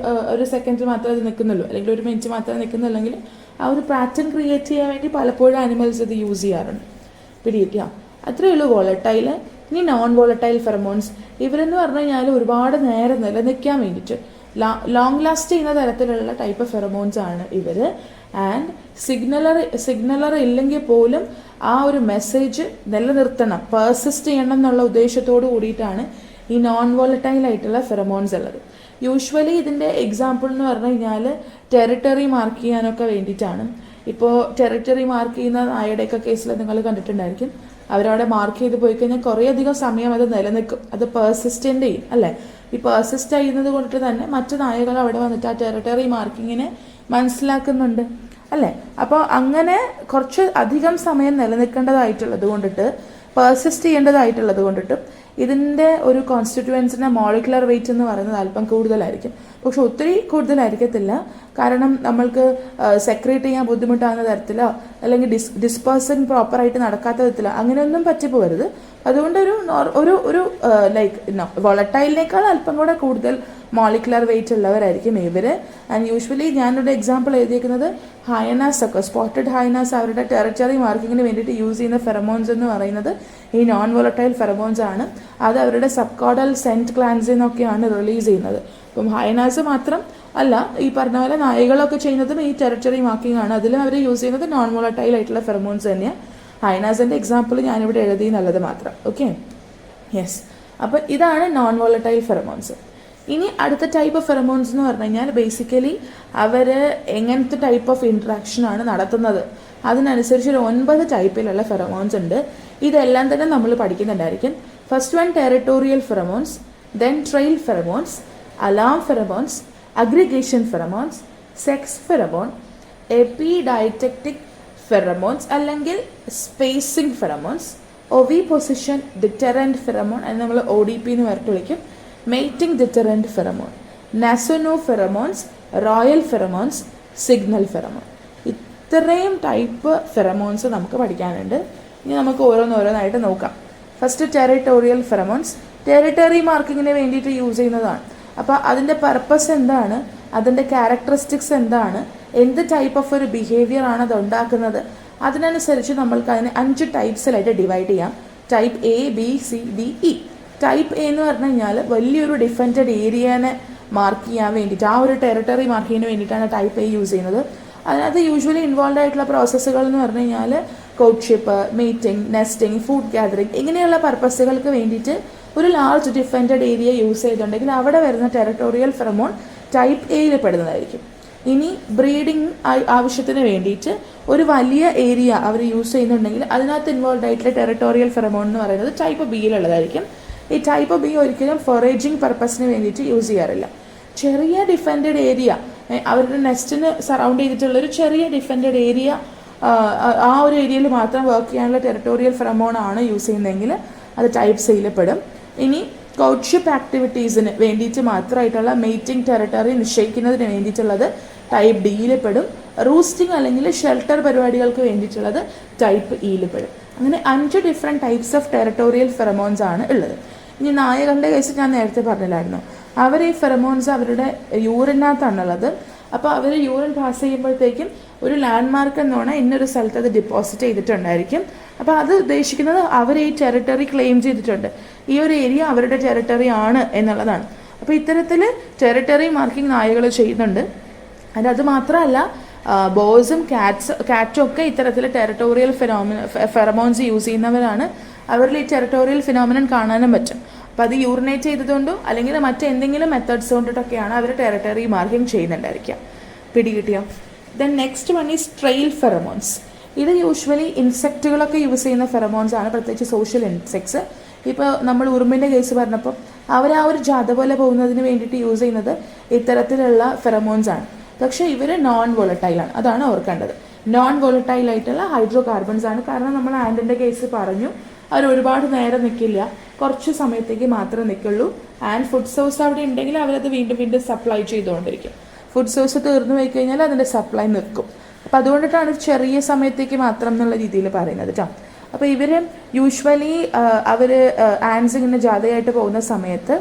സെക്കൻഡ് മാത്രമേ അത് നിൽക്കുന്നുള്ളൂ, അല്ലെങ്കിൽ 1 മിനിറ്റ് മാത്രമേ നിൽക്കുന്നുള്ളെങ്കിൽ ആ ഒരു പാറ്റേൺ ക്രിയേറ്റ് ചെയ്യാൻ വേണ്ടി പലപ്പോഴും അനിമൽസ് ഇത് യൂസ് ചെയ്യാറുണ്ട്. പിടികിട്ടിയോ? അത്രയേ ഉള്ളൂ വോളറ്റൈൽ. ഇനി നോൺ വോളറ്റൈൽ ഫെറമോൺസ്, ഇവരെന്ന് പറഞ്ഞു കഴിഞ്ഞാൽ ഒരുപാട് നേരം നിലനിൽക്കാൻ വേണ്ടിയിട്ട് ലോങ് ലാസ്റ്റ് ചെയ്യുന്ന തരത്തിലുള്ള ടൈപ്പ് ഓഫ് ഫെറമോൺസ് ആണ് ഇവർ. ആൻഡ് സിഗ്നലർ ഇല്ലെങ്കിൽ പോലും ആ ഒരു മെസ്സേജ് നിലനിർത്തണം, പെർസിസ്റ്റ് ചെയ്യണം എന്നുള്ള ഉദ്ദേശത്തോട് കൂടിയിട്ടാണ് ഈ നോൺ വോളറ്റൈൽ ആയിട്ടുള്ള ഫെറമോൺസ് ഉള്ളത്. യൂഷ്വലി ഇതിൻ്റെ എക്സാമ്പിൾ എന്ന് പറഞ്ഞു കഴിഞ്ഞാൽ ടെറിട്ടറി മാർക്ക് ചെയ്യാനൊക്കെ വേണ്ടിയിട്ടാണ്. ഇപ്പോൾ ടെറിട്ടറി മാർക്ക് ചെയ്യുന്ന നായയുടെയൊക്കെ കേസിൽ നിങ്ങൾ കണ്ടിട്ടുണ്ടായിരിക്കും. അവരവിടെ മാർക്ക് ചെയ്ത് പോയി കഴിഞ്ഞാൽ കുറേയധികം സമയം അത് നിലനിൽക്കും, അത് പെർസിസ്റ്റൻ്റ് ചെയ്യും അല്ലേ. ഈ പെർസിസ്റ്റ് ചെയ്യുന്നത് കൊണ്ടിട്ട് തന്നെ മറ്റു നായകൾ അവിടെ വന്നിട്ട് ആ ടെറിട്ടറി മാർക്കിങ്ങിനെ മനസ്സിലാക്കുന്നുണ്ട് അല്ലേ. അപ്പോൾ അങ്ങനെ കുറച്ച് അധികം സമയം നിലനിൽക്കേണ്ടതായിട്ടുള്ളത് കൊണ്ടിട്ട്, പെർസിസ്റ്റ് ചെയ്യേണ്ടതായിട്ടുള്ളത് കൊണ്ടിട്ടും ഇതിൻ്റെ ഒരു കോൺസ്റ്റിറ്റ്യുവൻസിൻ്റെ മോളിക്കുലർ വെയിറ്റ് എന്ന് പറയുന്നത് അല്പം കൂടുതലായിരിക്കും. പക്ഷെ ഒത്തിരി കൂടുതലായിരിക്കത്തില്ല. കാരണം നമ്മൾക്ക് സെക്രീറ്റ് ചെയ്യാൻ ബുദ്ധിമുട്ടാകുന്ന തരത്തിലോ അല്ലെങ്കിൽ ഡിസ്പേഴ്സൺ പ്രോപ്പറായിട്ട് നടക്കാത്ത വിധത്തിലോ അങ്ങനെയൊന്നും പറ്റിപ്പോകരുത്. അതുകൊണ്ട് ഒരു വോളറ്റൈലിനേക്കാൾ അല്പം കൂടെ കൂടുതൽ മോളിക്കുലർ വെയിറ്റ് ഉള്ളവരായിരിക്കും ഇവർ. ആൻഡ് യൂഷ്വലി ഞാനൊരു എക്സാമ്പിൾ എഴുതിയിരിക്കുന്നത് ഹയനാസ് ഒക്കെ, സ്പോട്ടഡ് ഹയനാസ് അവരുടെ ടെറിട്ടറി മാർക്കിങ്ങിന് വേണ്ടിയിട്ട് യൂസ് ചെയ്യുന്ന ഫെറമോൺസ് എന്ന് പറയുന്നത് ഈ നോൺ വോളറ്റൈൽ ഫെറമോൺസ് ആണ്. അത് അവരുടെ സബ്കോഡൽ സെൻറ്റ് ഗ്ലാൻസിൽ നിന്നൊക്കെയാണ് റിലീസ് ചെയ്യുന്നത്. അപ്പം ഹയനാസ് മാത്രം അല്ല, ഈ പറഞ്ഞ പോലെ നായകളൊക്കെ ചെയ്യുന്നതും ഈ ടെറിട്ടറി മാർക്കിംഗ് ആണ്. അതിലും അവർ യൂസ് ചെയ്യുന്നത് നോൺ വോളറ്റൈൽ ആയിട്ടുള്ള ഫെറമോൺസ് തന്നെയാണ്. ഹൈനാസിൻ്റെ എക്സാമ്പിൾ ഞാനിവിടെ എഴുതി എന്നുള്ളത് മാത്രം. Okay, yes. അപ്പോൾ ഇതാണ് നോൺ വോളറ്റൈൽ ഫെറമോൺസ്. ഇനി അടുത്ത ടൈപ്പ് ഓഫ് ഫെറമോൺസ് എന്ന് പറഞ്ഞു കഴിഞ്ഞാൽ ബേസിക്കലി അവർ എങ്ങനത്തെ ടൈപ്പ് ഓഫ് ഇൻട്രാക്ഷനാണ് നടത്തുന്നത് അതിനനുസരിച്ച് ഒരു 9 ടൈപ്പിലുള്ള ഫെറമോൺസ് ഉണ്ട്. ഇതെല്ലാം തന്നെ നമ്മൾ പഠിക്കുന്നുണ്ടായിരിക്കും. First one territorial pheromones, then trail pheromones, alarm pheromones, aggregation pheromones, sex pheromone, epideictic pheromones അല്ലെങ്കിൽ spacing pheromones, oviposition deterrent pheromone എന്ന് നമ്മൾ ODP എന്ന് പറഞ്ഞിട്ട് വിളിക്കും, mating deterrent pheromone, Nasonov pheromones, royal pheromones, signal pheromone. ഇത്രയും type pheromones നമുക്ക് പഠിക്കാനുണ്ട്. ഇനി നമുക്ക് ഓരോന്നായിട്ട് നോക്കാം. ഫസ്റ്റ് ടെറിട്ടോറിയൽ ഫെറമോൺസ്, ടെറിട്ടറി മാർക്കിങ്ങിന് വേണ്ടിയിട്ട് യൂസ് ചെയ്യുന്നതാണ്. അപ്പോൾ അതിൻ്റെ പർപ്പസ് എന്താണ്, അതിൻ്റെ ക്യാരക്ടറിസ്റ്റിക്സ് എന്താണ്, എന്ത് ടൈപ്പ് ഓഫ് ഒരു ബിഹേവിയർ ആണ് അത് ഉണ്ടാക്കുന്നത്, അതിനനുസരിച്ച് നമ്മൾക്ക് അതിനെ 5 ടൈപ്സിലായിട്ട് ഡിവൈഡ് ചെയ്യാം. Type A, B, C, D, E. Type A എന്ന് പറഞ്ഞു കഴിഞ്ഞാൽ വലിയൊരു ഡിഫൻഡഡ് ഏരിയനെ മാർക്ക് ചെയ്യാൻ വേണ്ടിയിട്ട്, ആ ഒരു ടെറിട്ടറി മാർക്കിങ്ങിന് വേണ്ടിയിട്ടാണ് ടൈപ്പ് A യൂസ് ചെയ്യുന്നത്. അതിനകത്ത് യൂഷ്വലി ഇൻവോൾവ് ആയിട്ടുള്ള പ്രോസസ്സുകൾ എന്ന് പറഞ്ഞു കഴിഞ്ഞാൽ കോട്ട്ഷിപ്പ്, മീറ്റിംഗ്, നെസ്റ്റിംഗ്, ഫുഡ് ഗ്യാതറിംഗ് ഇങ്ങനെയുള്ള പർപ്പസുകൾക്ക് വേണ്ടിയിട്ട് ഒരു ലാർജ് ഡിഫൻഡഡ് ഏരിയ യൂസ് ചെയ്തിട്ടുണ്ടെങ്കിൽ അവിടെ വരുന്ന ടെറിട്ടോറിയൽ ഫെറമോൺ ടൈപ്പ് എയിൽ പെടുന്നതായിരിക്കും. ഇനി ബ്രീഡിംഗ് ആവശ്യത്തിന് വേണ്ടിയിട്ട് ഒരു വലിയ ഏരിയ അവർ യൂസ് ചെയ്യുന്നുണ്ടെങ്കിൽ അതിനകത്ത് ഇൻവോൾവ് ആയിട്ടുള്ള ടെറിട്ടോറിയൽ ഫെറമോൺ എന്ന് പറയുന്നത് ടൈപ്പ് ബിയിലുള്ളതായിരിക്കും. ഈ ടൈപ്പ് ബി ഒരിക്കലും ഫോറേജിങ് പർപ്പസിന് വേണ്ടിയിട്ട് യൂസ് ചെയ്യാറില്ല. ചെറിയ ഡിഫൻഡഡ് ഏരിയ, അവരുടെ നെസ്റ്റിന് സറൗണ്ട് ചെയ്തിട്ടുള്ളൊരു ചെറിയ ഡിഫൻഡഡ് ഏരിയ, ആ ഒരു ഏരിയയിൽ മാത്രം വർക്ക് ചെയ്യാനുള്ള ടെറിട്ടോറിയൽ ഫെറമോൺ ആണ് യൂസ് ചെയ്യുന്നതെങ്കിൽ അത് ടൈപ്പ് സിയിൽ പെടും. ഇനി കോട്ട്ഷിപ്പ് ആക്ടിവിറ്റീസിന് വേണ്ടിയിട്ട് മാത്രമായിട്ടുള്ള മെയ്റ്റിംഗ് ടെറിട്ടറി നിശ്ചയിക്കുന്നതിന് വേണ്ടിയിട്ടുള്ളത് ടൈപ്പ് ഡിയിൽ പെടും. റൂസ്റ്റിംഗ് അല്ലെങ്കിൽ ഷെൽട്ടർ പരിപാടികൾക്ക് വേണ്ടിയിട്ടുള്ളത് ടൈപ്പ് ഇയിൽ പെടും. അങ്ങനെ 5 different types of territorial pheromones ആണ് ഉള്ളത്. ഇനി നായകളുടെ കേസ് ഞാൻ നേരത്തെ പറഞ്ഞില്ലായിരുന്നു, അവർ ഈ ഫെറമോൺസ് അവരുടെ യൂറിനകത്താണുള്ളത്. അപ്പോൾ അവർ യൂറിൻ പാസ് ചെയ്യുമ്പോഴത്തേക്കും ഒരു ലാൻഡ് മാർക്ക് എന്ന് പറഞ്ഞാൽ ഇന്നൊരു സ്ഥലത്ത് അത് ഡെപ്പോസിറ്റ് ചെയ്തിട്ടുണ്ടായിരിക്കും. അപ്പോൾ അത് ഉദ്ദേശിക്കുന്നത് അവർ ഈ ടെറിട്ടറി ക്ലെയിം ചെയ്തിട്ടുണ്ട്, ഈ ഒരു ഏരിയ അവരുടെ ടെറിട്ടറി ആണ് എന്നുള്ളതാണ്. അപ്പോൾ ഇത്തരത്തിൽ ടെറിട്ടറി മാർക്കിംഗ് നായകൾ ചെയ്യുന്നുണ്ട്. ആൻഡ് അത് മാത്രമല്ല, ബോയ്സും കാറ്റും ഒക്കെ ഇത്തരത്തിൽ ടെറിട്ടോറിയൽ ഫെറമോൺസ് യൂസ് ചെയ്യുന്നവരാണ്. അവരിൽ ഈ ടെറിട്ടോറിയൽ ഫിനോമിനൻ കാണാനും പറ്റും. അപ്പോൾ അത് യൂറിനേറ്റ് ചെയ്തതുകൊണ്ടോ അല്ലെങ്കിൽ മറ്റെന്തെങ്കിലും മെത്തേഡ്സ് കൊണ്ടിട്ടൊക്കെയാണ് അവർ ടെറിട്ടറി മാർക്കിംഗ് ചെയ്യുന്നുണ്ടായിരിക്കുക. പിടികിട്ടിയോ? Then next one is trail pheromones. ഇത് യൂഷ്വലി ഇൻസെക്റ്റുകളൊക്കെ യൂസ് ചെയ്യുന്ന ഫെറമോൺസ് ആണ്, പ്രത്യേകിച്ച് സോഷ്യൽ ഇൻസെക്ട്സ്. ഇപ്പോൾ നമ്മൾ ഉറുമ്പിൻ്റെ കേസ് പറഞ്ഞപ്പോൾ അവർ ആ ഒരു ജാഥ പോലെ പോകുന്നതിന് വേണ്ടിയിട്ട് യൂസ് ചെയ്യുന്നത് ഇത്തരത്തിലുള്ള ഫെറമോൺസ് ആണ്. പക്ഷേ ഇവർ നോൺ വോളറ്റൈലാണ്, അതാണ് ഓർക്കേണ്ടത്. നോൺ വോളറ്റൈൽ ആയിട്ടുള്ള ഹൈഡ്രോ കാർബൺസ് ആണ്. കാരണം നമ്മൾ ആൻഡിൻ്റെ കേസ് പറഞ്ഞു, അവർ ഒരുപാട് നേരം നിൽക്കില്ല, കുറച്ച് സമയത്തേക്ക് മാത്രമേ നിൽക്കുള്ളൂ. ആൻഡ് ഫുഡ് സോഴ്സ് അവിടെ ഉണ്ടെങ്കിൽ അവരത് വീണ്ടും വീണ്ടും സപ്ലൈ ചെയ്തുകൊണ്ടിരിക്കും. ഫുഡ് സോഴ്സ് തീർന്നു പോയി കഴിഞ്ഞാൽ അതിൻ്റെ സപ്ലൈ നിൽക്കും. അപ്പോൾ അതുകൊണ്ടിട്ടാണ് ചെറിയ സമയത്തേക്ക് മാത്രം എന്നുള്ള രീതിയിൽ പറയുന്നത് കേട്ടോ. അപ്പോൾ ഇവർ യൂഷ്വലി അവർ ആൻഡ്സ് ഇങ്ങനെ ജാഥയായിട്ട് പോകുന്ന സമയത്ത്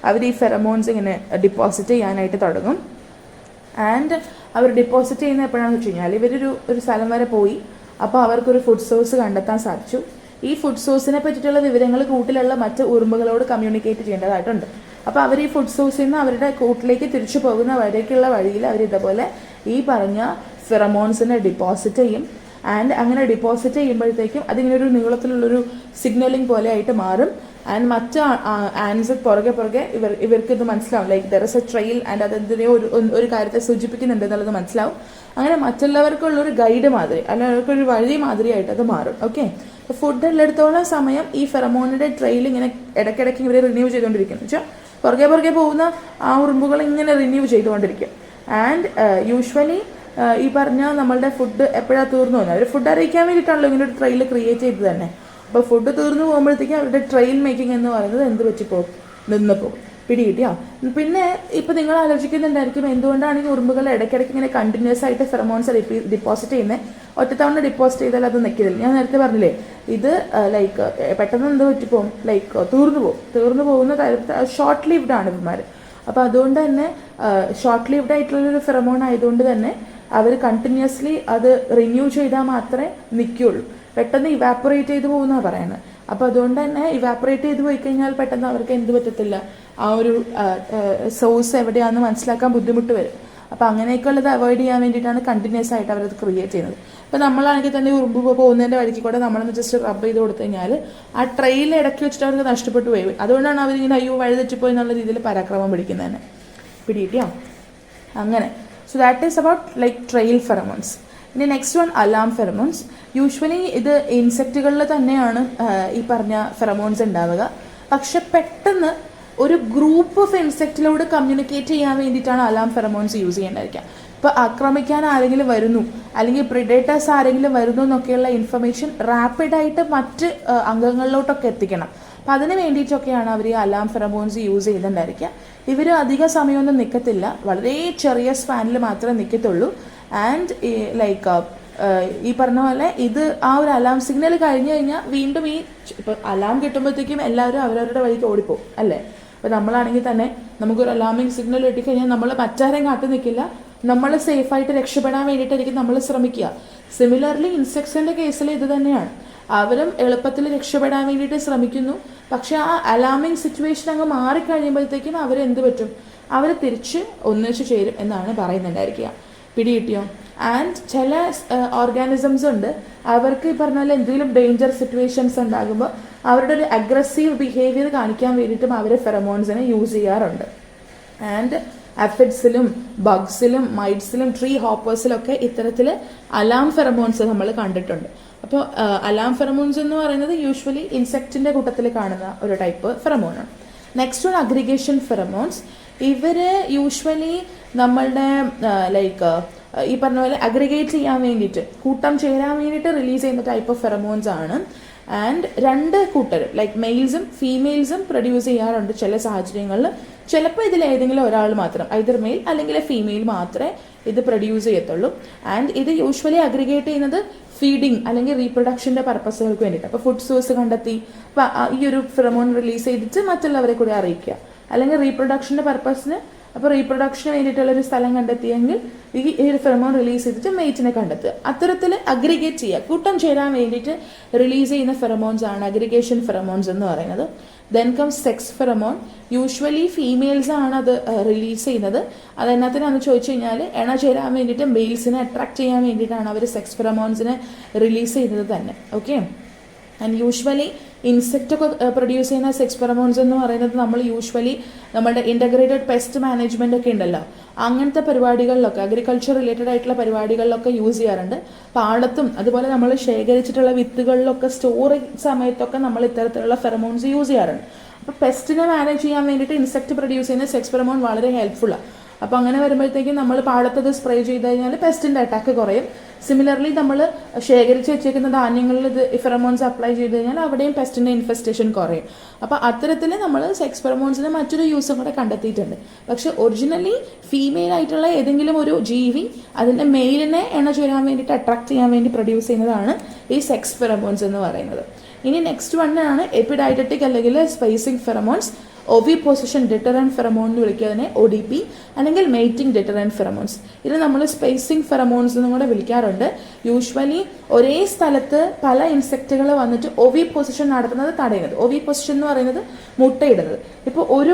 അവർ ഈ ഫെറമോൺസ് ഇങ്ങനെ ഡിപ്പോസിറ്റ് ചെയ്യാനായിട്ട് തുടങ്ങും. ആൻഡ് അവർ ഡിപ്പോസിറ്റ് ചെയ്യുന്നത് എപ്പോഴാണെന്ന് വെച്ച് കഴിഞ്ഞാൽ ഇവരൊരു സ്ഥലം വരെ പോയി, അപ്പോൾ അവർക്കൊരു ഫുഡ് സോഴ്സ് കണ്ടെത്താൻ സാധിച്ചു. ഈ ഫുഡ് സോഴ്സിനെ പറ്റിയിട്ടുള്ള വിവരങ്ങൾ കൂട്ടിലുള്ള മറ്റ് ഉറുമ്പുകളോട് കമ്മ്യൂണിക്കേറ്റ് ചെയ്യേണ്ടതായിട്ടുണ്ട്. അപ്പോൾ അവർ ഈ ഫുഡ് സോഴ്സിൽ നിന്ന് അവരുടെ കൂട്ടിലേക്ക് തിരിച്ചു പോകുന്ന വരേക്കുള്ള വഴിയിൽ അവർ ഇതേപോലെ ഈ പറഞ്ഞ ഫെറമോൺസിനെ ഡിപ്പോസിറ്റ് ചെയ്യും. ആൻഡ് അങ്ങനെ ഡിപ്പോസിറ്റ് ചെയ്യുമ്പോഴത്തേക്കും അതിങ്ങനെ ഒരു നീളത്തിലുള്ളൊരു സിഗ്നലിംഗ് പോലെ ആയിട്ട് മാറും. ആൻഡ് മറ്റ് ആൻസ് പുറകെ ഇവർക്ക് ഇത് മനസ്സിലാവും, like there is a trail and അതെന്തിനെയോ ഒരു കാര്യത്തെ സൂചിപ്പിക്കുന്നുണ്ട് എന്നുള്ളത് മനസ്സിലാവും. അങ്ങനെ മറ്റുള്ളവർക്കുള്ളൊരു ഗൈഡ് മാതിരി അല്ലെങ്കിൽ അവർക്കൊരു വഴി മാതിരിയായിട്ട് അത് മാറും. ഓക്കെ, അപ്പോൾ ഫുഡ് എല്ലായിടത്തോളം സമയം ഈ ഫെറമോണിൻ്റെ ട്രെയിൽ ഇങ്ങനെ ഇടയ്ക്കിടയ്ക്ക് ഇവരെ റിന്യൂ ചെയ്തുകൊണ്ടിരിക്കും. എന്ന് വെച്ചാൽ പുറകെ പോകുന്ന ആ ഉറുമ്പുകൾ ഇങ്ങനെ റിന്യൂ ചെയ്തുകൊണ്ടിരിക്കും. ആൻഡ് യൂഷ്വലി ഈ പറഞ്ഞ നമ്മളുടെ ഫുഡ് എപ്പോഴാണ് തീർന്നു പോകുന്നത്, അവർ ഫുഡ് അറിയിക്കാൻ വേണ്ടിയിട്ടാണല്ലോ ഇങ്ങനെ ഒരു ട്രെയിൽ ക്രിയേറ്റ് ചെയ്തത് തന്നെ. അപ്പോൾ ഫുഡ് തീർന്നു പോകുമ്പോഴത്തേക്കും അവരുടെ ട്രെയിൽ മേക്കിംഗ് എന്ന് പറയുന്നത് എന്ത് വെച്ച് പോകും, നിന്ന് പോകും. പിടികിട്ടിയോ? പിന്നെ ഇപ്പോൾ നിങ്ങൾ ആലോചിക്കുന്നുണ്ടായിരിക്കും എന്തുകൊണ്ടാണ് ഈ ഉറുമ്പുകൾ ഇടയ്ക്കിടയ്ക്ക് ഇങ്ങനെ കണ്ടിന്യൂസ് ആയിട്ട് ഫെറമോൺസ് ഡിപ്പോസിറ്റ് ചെയ്യുന്നത്. ഒറ്റത്തവണ ഡിപ്പോസിറ്റ് ചെയ്താൽ അത് നിൽക്കില്ല. ഞാൻ നേരത്തെ പറഞ്ഞില്ലേ, ഇത് ലൈക്ക് പെട്ടെന്ന് എന്ത് പറ്റിപ്പോകും, ലൈക്ക് തീർന്നു പോകുന്ന കാര്യത്തിൽ ഷോർട്ട് ലീവ്ഡ് ആണ് ഇവന്മാർ. അപ്പോൾ അതുകൊണ്ട് തന്നെ ഷോർട്ട് ലീവ്ഡ് ആയിട്ടുള്ളൊരു ഫെറമോൺ ആയതുകൊണ്ട് തന്നെ അവർ കണ്ടിന്യൂസ്ലി അത് റിന്യൂ ചെയ്താൽ മാത്രമേ നിൽക്കുകയുള്ളൂ. പെട്ടെന്ന് ഇവാപ്പറേറ്റ് ചെയ്ത് പോകുന്നതാണ് പറയുന്നത്. അപ്പോൾ അതുകൊണ്ട് തന്നെ ഇവാപ്പറേറ്റ് ചെയ്ത് പോയി കഴിഞ്ഞാൽ പെട്ടെന്ന് അവർക്ക് എന്ത് പറ്റത്തില്ല, ആ ഒരു സോഴ്സ് എവിടെയാണെന്ന് മനസ്സിലാക്കാൻ ബുദ്ധിമുട്ട് വരും. അപ്പോൾ അങ്ങനെയൊക്കെ ഉള്ളത് അവോയ്ഡ് ചെയ്യാൻ വേണ്ടിയിട്ടാണ് കണ്ടിന്യൂസ് ആയിട്ട് അവരത് ക്രിയേറ്റ് ചെയ്യുന്നത്. ഇപ്പോൾ നമ്മളാണെങ്കിൽ തന്നെ ഉറുമ്പ് പോകുന്നതിൻ്റെ വഴിക്ക് കൂടെ നമ്മളൊന്ന് ജസ്റ്റ് റബ്ബ് ചെയ്ത് കൊടുത്തു കഴിഞ്ഞാൽ ആ ട്രെയിൽ ഇടയ്ക്ക് വെച്ചിട്ട് അവർക്ക് നഷ്ടപ്പെട്ടു പോയി. അതുകൊണ്ടാണ് അവരിങ്ങനെ അയ്യോ വഴിതെറ്റിപ്പോയി എന്നുള്ള രീതിയിൽ പരാക്രമം പിടിക്കുന്നത് തന്നെ. പിടികിട്ടിയോ? അങ്ങനെ so that is about like trail pheromones. ഇനി next one alarm pheromones. Usually ഇത് ഇൻസെക്റ്റുകളിൽ തന്നെയാണ് ഈ പറഞ്ഞ ഫെറമോൺസ് ഉണ്ടാവുക. പക്ഷെ പെട്ടെന്ന് ഒരു ഗ്രൂപ്പ് ഓഫ് ഇൻസെക്റ്റിലോട് കമ്മ്യൂണിക്കേറ്റ് ചെയ്യാൻ വേണ്ടിയിട്ടാണ് അലാം ഫെറമോൺസ് യൂസ് ചെയ്യേണ്ടതായിരിക്കുക. ഇപ്പോൾ ആക്രമിക്കാൻ ആരെങ്കിലും വരുന്നു അല്ലെങ്കിൽ പ്രിഡേറ്റേഴ്സ് ആരെങ്കിലും വരുന്നു എന്നൊക്കെയുള്ള ഇൻഫർമേഷൻ റാപ്പിഡായിട്ട് മറ്റ് അംഗങ്ങളിലോട്ടൊക്കെ എത്തിക്കണം. അപ്പം അതിന് വേണ്ടിയിട്ടൊക്കെയാണ് അവർ ഈ അലാം ഫെറമോൺസ് യൂസ് ചെയ്തിട്ടുണ്ടായിരിക്കുക. ഇവർ അധിക സമയമൊന്നും നിൽക്കത്തില്ല, വളരെ ചെറിയ സ്പാനിൽ മാത്രമേ നിൽക്കത്തുള്ളൂ. ആൻഡ് ലൈക്ക് ഈ പറഞ്ഞ പോലെ ഇത് ആ ഒരു അലാം സിഗ്നൽ കഴിഞ്ഞ് കഴിഞ്ഞാൽ വീണ്ടും ഇപ്പോൾ അലാം കിട്ടുമ്പോഴത്തേക്കും എല്ലാവരും അവരവരുടെ വഴിക്ക് ഓടിപ്പോകും അല്ലേ. അപ്പോൾ നമ്മളാണെങ്കിൽ തന്നെ നമുക്കൊരു അലാമിങ് സിഗ്നൽ കിട്ടിക്കഴിഞ്ഞാൽ നമ്മൾ മറ്റാരെയും കാത്തു നിൽക്കില്ല, നമ്മൾ സേഫായിട്ട് രക്ഷപ്പെടാൻ വേണ്ടിയിട്ടായിരിക്കും നമ്മൾ ശ്രമിക്കുക. സിമിലർലി ഇൻസെക്ട്സിൻ്റെ കേസിൽ ഇത് തന്നെയാണ്. അവരും എളുപ്പത്തിൽ രക്ഷപ്പെടാൻ വേണ്ടിയിട്ട് ശ്രമിക്കുന്നു. പക്ഷെ ആ അലാമിങ് സിറ്റുവേഷൻ അങ്ങ് മാറിക്കഴിയുമ്പോഴത്തേക്കും അവരെന്ത് പറ്റും, അവർ തിരിച്ച് ഒന്നിച്ച് ചേരും എന്നാണ് പറയുന്നുണ്ടായിരിക്കുക. പിടികിട്ടിയോ? ആൻഡ് ചില ഓർഗാനിസംസ് ഉണ്ട്, അവർക്ക് ഈ പറഞ്ഞ പോലെ എന്തെങ്കിലും ഡേഞ്ചർ സിറ്റുവേഷൻസ് ഉണ്ടാകുമ്പോൾ അവരുടെ ഒരു അഗ്രസീവ് ബിഹേവിയർ കാണിക്കാൻ വേണ്ടിയിട്ടും അവർ ഫെറമോൺസിനെ യൂസ് ചെയ്യാറുണ്ട്. ആൻഡ് അഫിഡ്സിലും ബഗ്സിലും മൈറ്റ്സിലും ട്രീ ഹോപ്പേഴ്സിലൊക്കെ ഇത്തരത്തിൽ അലാം ഫെറമോൺസ് നമ്മൾ കണ്ടിട്ടുണ്ട്. അപ്പോൾ അലാം ഫെറമോൺസ് എന്ന് പറയുന്നത് യൂഷ്വലി ഇൻസെക്റ്റിൻ്റെ കൂട്ടത്തിൽ കാണുന്ന ഒരു ടൈപ്പ് ഫെറമോണാണ്. Next one aggregation pheromones. ഇവർ യൂഷ്വലി നമ്മളുടെ ലൈക്ക് ഈ പറഞ്ഞ പോലെ അഗ്രിഗേറ്റ് ചെയ്യാൻ വേണ്ടിയിട്ട്, കൂട്ടം ചേരാൻ വേണ്ടിയിട്ട് റിലീസ് ചെയ്യുന്ന ടൈപ്പ് ഓഫ് ഫെറമോൺസ് ആണ്. ആൻഡ് രണ്ട് കൂട്ടരും ലൈക്ക് മെയിൽസും ഫീമെയിൽസും പ്രൊഡ്യൂസ് ചെയ്യാറുണ്ട് ചില സാഹചര്യങ്ങളിൽ. ചിലപ്പോൾ ഇതിൽ ഏതെങ്കിലും ഒരാൾ മാത്രം, ഐദർ മെയിൽ അല്ലെങ്കിൽ ഫീമെയിൽ മാത്രമേ ഇത് പ്രൊഡ്യൂസ് ചെയ്യത്തുള്ളൂ. ആൻഡ് ഇത് യൂഷ്വലി അഗ്രിഗേറ്റ് ചെയ്യുന്നത് ഫീഡിങ് അല്ലെങ്കിൽ റീപ്രൊഡക്ഷൻ്റെ പർപ്പസുകൾക്ക് വേണ്ടിയിട്ട്. അപ്പോൾ ഫുഡ് സോഴ്സ് കണ്ടെത്തി ഈ ഒരു ഫെറമോൺ റിലീസ് ചെയ്തിട്ട് മറ്റുള്ളവരെ കൂടി അറിയിക്കുക. അല്ലെങ്കിൽ റീപ്രൊഡക്ഷൻ്റെ പർപ്പസിന്, അപ്പോൾ റീപ്രൊഡക്ഷന് വേണ്ടിയിട്ടുള്ളൊരു സ്ഥലം കണ്ടെത്തിയെങ്കിൽ ഈ ഒരു ഫെറമോൺ റിലീസ് ചെയ്തിട്ട് മെയ്റ്റിനെ കണ്ടെത്തുക. അത്തരത്തിൽ അഗ്രിഗേറ്റ് ചെയ്യുക, കൂട്ടം ചേരാൻ വേണ്ടിയിട്ട് റിലീസ് ചെയ്യുന്ന ഫെറമോൺസ് ആണ് അഗ്രിഗേഷൻ ഫെറമോൺസ് എന്ന് പറയുന്നത്. Then comes sex pheromone. Usually females ആണ് അത് റിലീസ് ചെയ്യുന്നത്. അതെന്നാത്തിനാന്ന് ചോദിച്ചു കഴിഞ്ഞാൽ എണ ചേരാൻ വേണ്ടിയിട്ട് മെയിൽസിനെ അട്രാക്ട് ചെയ്യാൻ വേണ്ടിയിട്ടാണ് അവർ സെക്സ് ഫെറമോൺസിനെ റിലീസ് ചെയ്യുന്നത് തന്നെ. ഓക്കെ. ആൻഡ് യൂഷ്വലി ഇൻസെക്റ്റ് ഒക്കെ പ്രൊഡ്യൂസ് ചെയ്യുന്ന സെക്സ് ഫെറമോൺസ് എന്ന് പറയുന്നത് നമ്മൾ യൂഷ്വലി നമ്മുടെ ഇൻ്റഗ്രേറ്റഡ് പെസ്റ്റ് മാനേജ്മെൻ്റ് ഒക്കെ ഉണ്ടല്ലോ, അങ്ങനത്തെ പരിപാടികളിലൊക്കെ അഗ്രികൾച്ചർ റിലേറ്റഡ് ആയിട്ടുള്ള പരിപാടികളിലൊക്കെ യൂസ് ചെയ്യാറുണ്ട്. പാടത്തും അതുപോലെ നമ്മൾ ശേഖരിച്ചിട്ടുള്ള വിത്തുകളിലൊക്കെ സ്റ്റോറേജ് സമയത്തൊക്കെ നമ്മൾ ഇത്തരത്തിലുള്ള ഫെറമോൺസ് യൂസ് ചെയ്യാറുണ്ട്. അപ്പോൾ പെസ്റ്റിനെ മാനേജ് ചെയ്യാൻ വേണ്ടിയിട്ട് ഇൻസെക്റ്റ് പ്രൊഡ്യൂസ് ചെയ്യുന്ന സെക്സ് ഫെറമോൺ വളരെ ഹെൽപ്ഫുള്ളാണ്. അപ്പോൾ അങ്ങനെ വരുമ്പോഴത്തേക്കും നമ്മൾ പാടത്തത് സ്പ്രേ ചെയ്ത് കഴിഞ്ഞാൽ പെസ്റ്റിൻ്റെ അറ്റാക്ക് കുറയും. സിമിലർലി നമ്മൾ ശേഖരിച്ച് വെച്ചേക്കുന്ന ധാന്യങ്ങളിൽ ഇത് ഫെറമോൺസ് അപ്ലൈ ചെയ്ത് കഴിഞ്ഞാൽ അവിടെയും പെസ്റ്റിൻ്റെ ഇൻഫെസ്റ്റേഷൻ കുറയും. അപ്പോൾ അത്തരത്തിൽ നമ്മൾ സെക്സ് ഫെറമോൺസിന് മറ്റൊരു യൂസും കൂടെ കണ്ടെത്തിയിട്ടുണ്ട്. പക്ഷെ ഒറിജിനലി ഫീമെയിൽ ആയിട്ടുള്ള ഏതെങ്കിലും ഒരു ജീവി അതിൻ്റെ മെയിലിനെ എണ്ണ ചേരാൻ വേണ്ടിയിട്ട് അട്രാക്ട് ചെയ്യാൻ വേണ്ടി പ്രൊഡ്യൂസ് ചെയ്യുന്നതാണ് ഈ സെക്സ് ഫെറമോൺസ് എന്ന് പറയുന്നത്. ഇനി നെക്സ്റ്റ് വണ്ണാണ് എപ്പിഡൈഡറ്റിക് അല്ലെങ്കിൽ സ്പേസിംഗ് ഫെറമോൺസ്. ഒവിപോസിഷൻ ഡിറ്ററൻറ്റ് ഫെറമോൺ എന്ന് വിളിക്കുന്നതിനെ ODP അല്ലെങ്കിൽ മെയ്റ്റിംഗ് ഡിറ്ററൻറ്റ് ഫെറമോൺസ്. ഇത് നമ്മൾ സ്പേസിംഗ് ഫെറമോൺസ് എന്നും കൂടെ വിളിക്കാറുണ്ട്. യൂഷ്വലി ഒരേ സ്ഥലത്ത് പല ഇൻസെക്റ്റുകൾ വന്നിട്ട് ഒവിപോസിഷൻ നടത്തുന്നത് തടയുന്നത്. ഒവിപോസിഷൻ എന്ന് പറയുന്നത് മുട്ടയിടുന്നത്. ഇപ്പോൾ